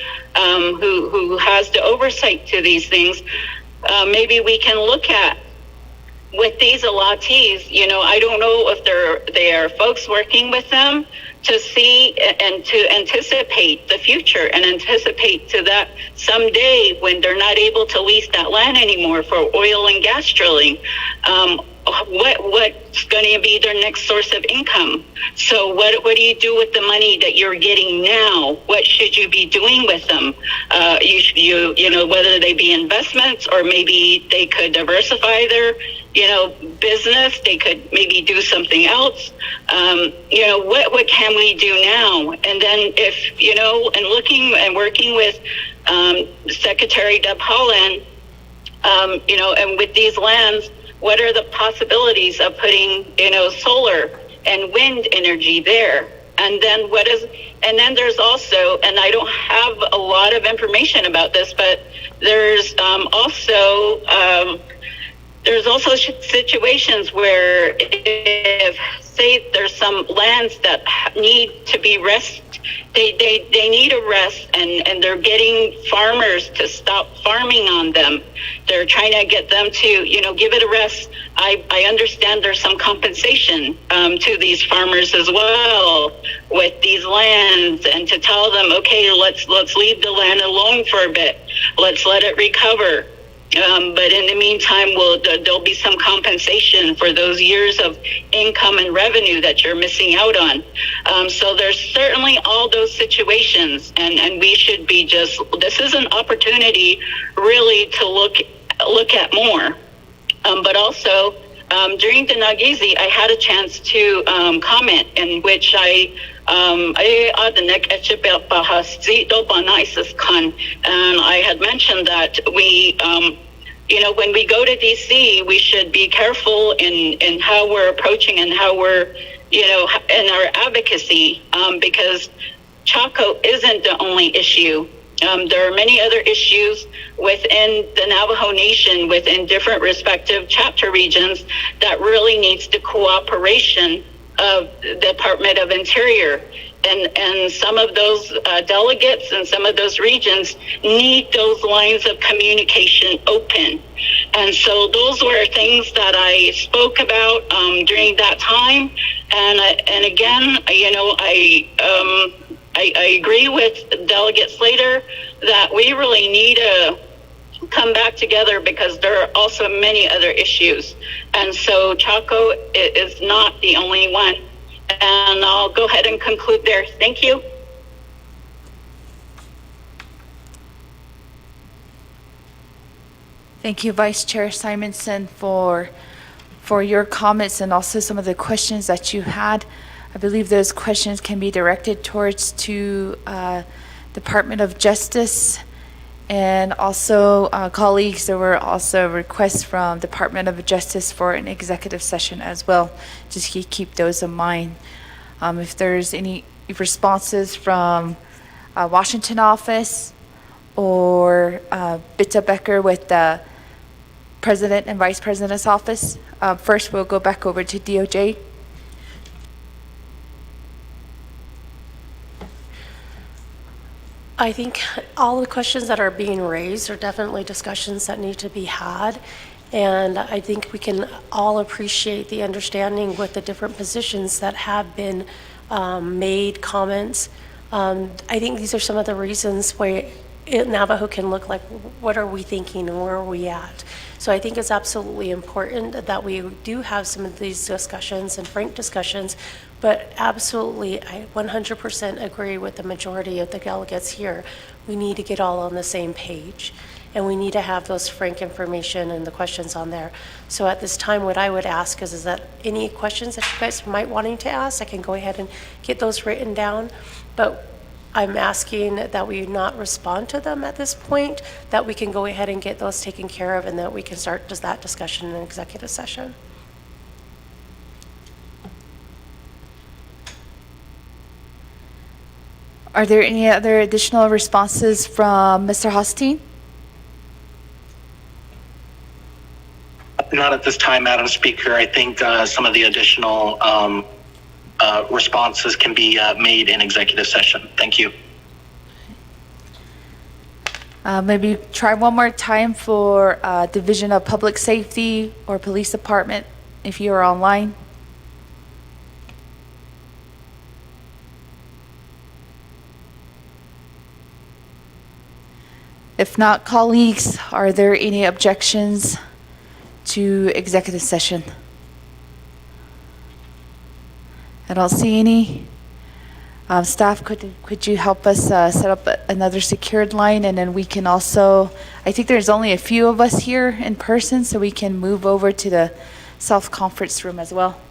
who has the oversight to these things, maybe we can look at with these allottees, you know, I don't know if they are folks working with them to see and to anticipate the future and anticipate to that someday when they're not able to lease that land anymore for oil and gas drilling. What's going to be their next source of income? So what do you do with the money that you're getting now? What should you be doing with them? You know, whether they be investments or maybe they could diversify their, you know, business. They could maybe do something else. You know, what can we do now? And then if, you know, and looking and working with Secretary Deb Haaland, you know, and with these lands, what are the possibilities of putting, you know, solar and wind energy there? And then and then there's also, and I don't have a lot of information about this, but there's also situations where if, say, there's some lands that need to be they need a rest, and they're getting farmers to stop farming on them. They're trying to get them to, you know, give it a rest. I understand there's some compensation to these farmers as well with these lands, and to tell them, okay, let's leave the land alone for a bit. Let's let it recover. But in the meantime, there'll be some compensation for those years of income and revenue that you're missing out on. So there's certainly all those situations, and we should be this is an opportunity really to look at more. But also, during the Nagizi, I had a chance to comment in which and I had mentioned that we, you know, when we go to DC, we should be careful in how we're approaching and how we're, you know, in our advocacy, because Chaco isn't the only issue. There are many other issues within the Navajo Nation, within different respective chapter regions, that really needs the cooperation of the Department of Interior. And some of those delegates and some of those regions need those lines of communication open. And so those were things that I spoke about during that time. And again, you know, I agree with Delegate Slater that we really need to come back together, because there are also many other issues. And so Chaco is not the only one. And I'll go ahead and conclude there. Thank you. Thank you, Vice Chair Simonson, for your comments and also some of the questions that you had. I believe those questions can be directed towards Department of Justice, and also colleagues. There were also requests from Department of Justice for an executive session as well. Just keep those in mind. If there's any responses from Washington office or Bitta Becker with the President and Vice President's office, first we'll go back over to DOJ. I think all the questions that are being raised are definitely discussions that need to be had. And I think we can all appreciate the understanding with the different positions that have been made, comments. I think these are some of the reasons why Navajo can look like, what are we thinking and where are we at? So I think it's absolutely important that we do have some of these discussions and frank discussions, but absolutely, I 100% agree with the majority of the delegates here. We need to get all on the same page, and we need to have those frank information and the questions on there. So at this time, what I would ask is that any questions that you guys might wanting to ask, I can go ahead and get those written down, but I'm asking that we not respond to them at this point, that we can go ahead and get those taken care of, and that we can start that discussion in an executive session. Are there any other additional responses from Mr. Hosteen? Not at this time, Madam Speaker. I think some of the additional responses can be made in executive session. Thank you. Maybe try one more time for Division of Public Safety or Police Department if you are online. If not, colleagues, are there any objections to executive session? I don't see any. Staff, could you help us set up another secured line, and then we can also, I think there's only a few of us here in person, so we can move over to the self-conference room as well.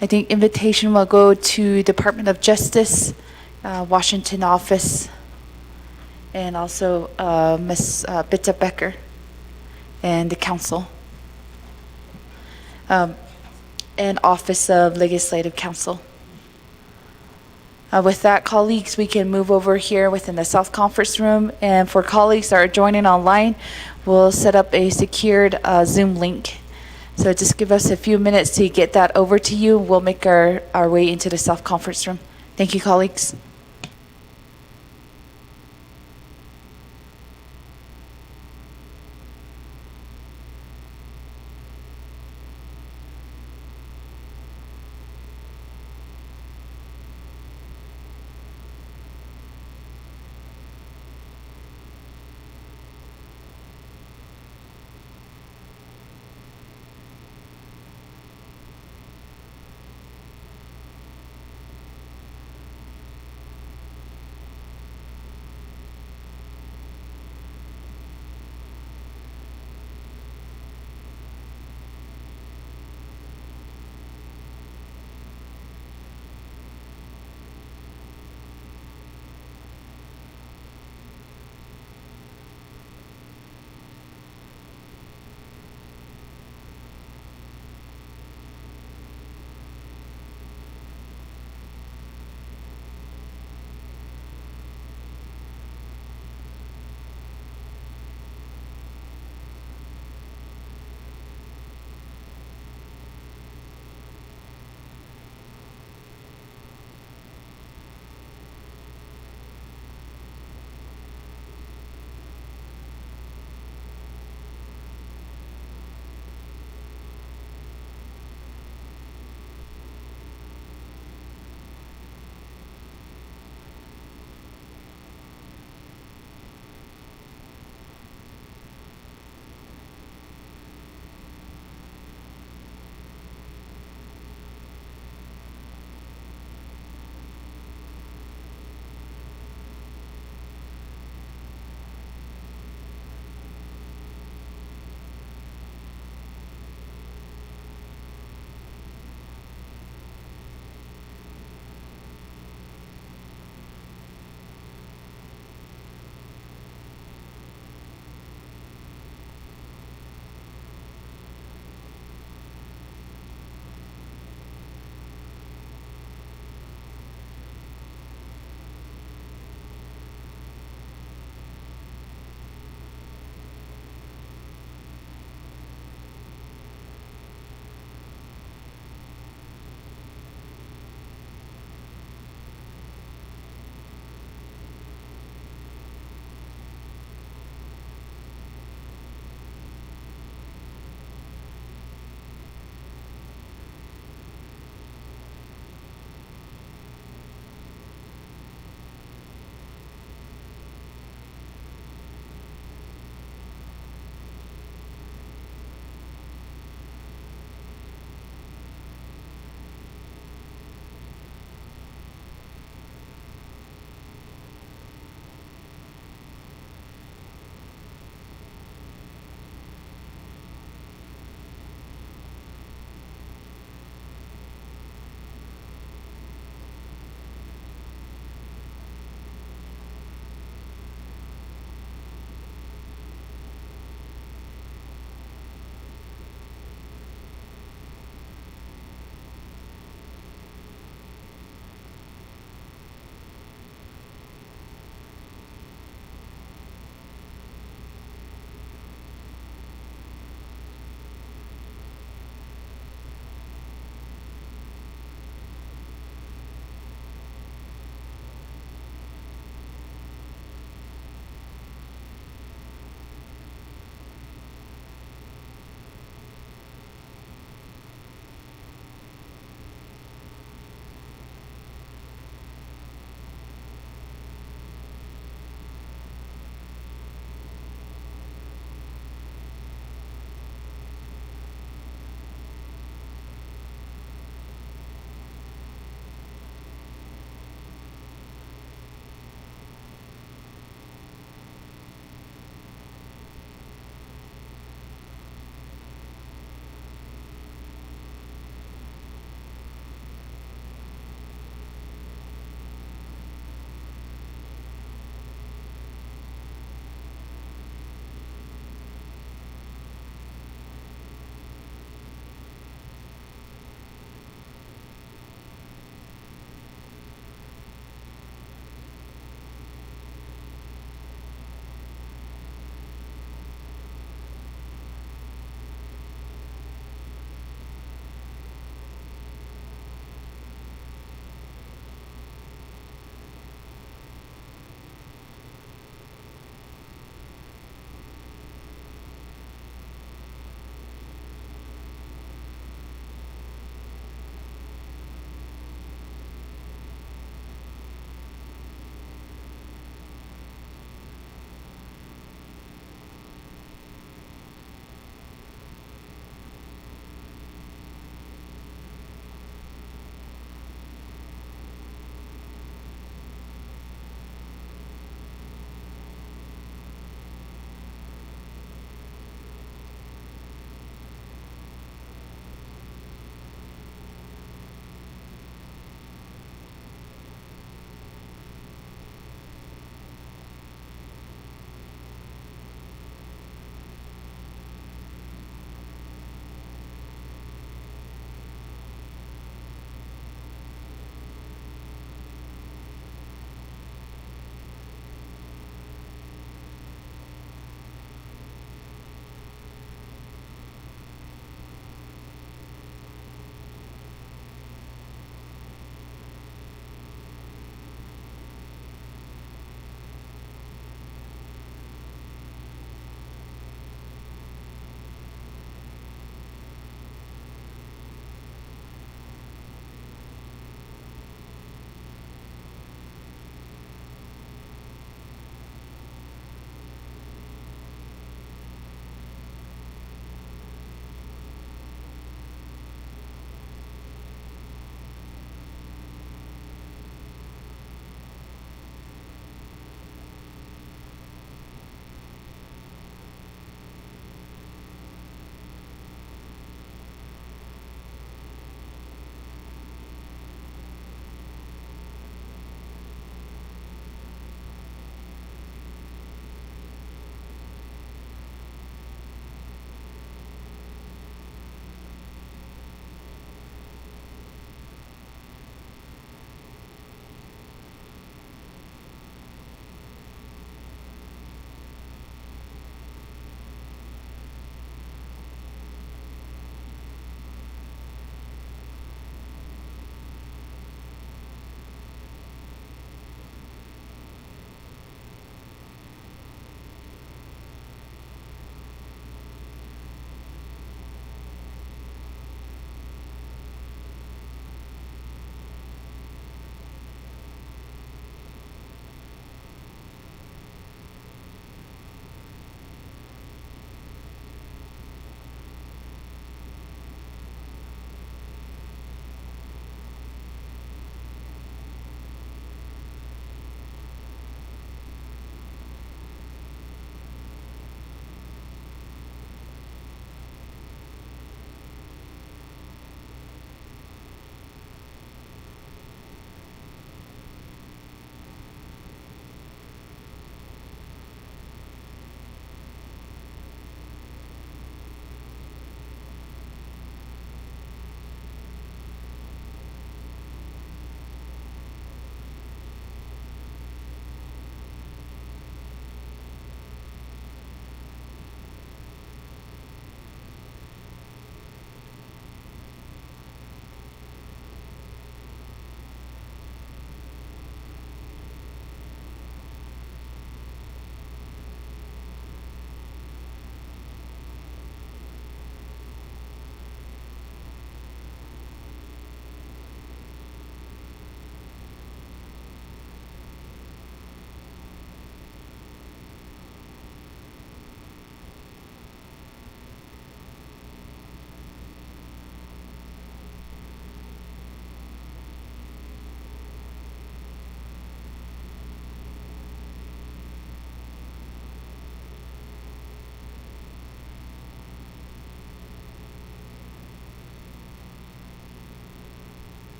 I think invitation will go to Department of Justice, Washington office, and also Ms. Bitta Becker and the council. And Office of Legislative Counsel. With that, colleagues, we can move over here within the self-conference room. And for colleagues that are joining online, we'll set up a secured Zoom link. So just give us a few minutes to get that over to you. We'll make our way into the self-conference room. Thank you, colleagues.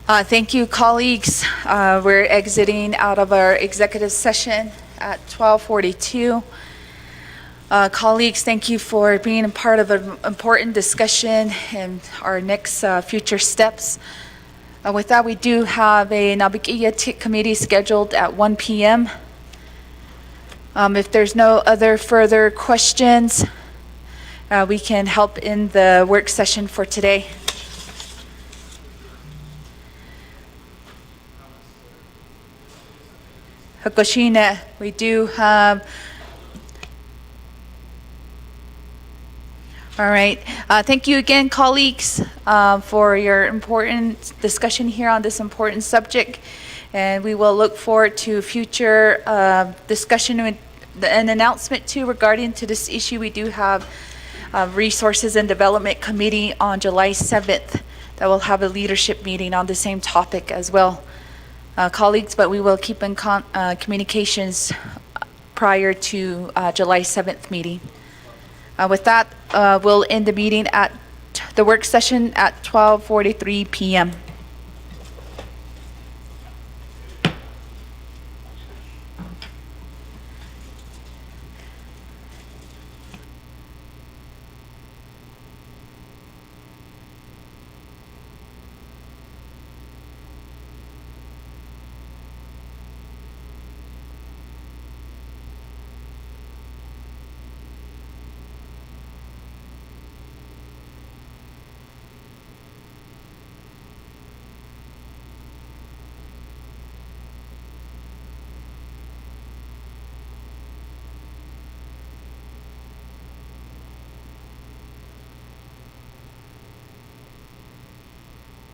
Thank you, colleagues. We're exiting out of our executive session at 12:42. Colleagues, thank you for being a part of an important discussion and our next future steps. With that, we do have a Naa'bik'iyati committee scheduled at 1 p.m. If there's no other further questions, we can help in the work session for today. Hakoshina, we do have. All right. Thank you again, colleagues, for your important discussion here on this important subject. And we will look forward to future discussion and an announcement too regarding to this issue. We do have Resources and Development Committee on July 7th that will have a leadership meeting on the same topic as well. Colleagues, but we will keep in communications prior to July 7th meeting. With that, we'll end the meeting at the work session at 12:43 p.m.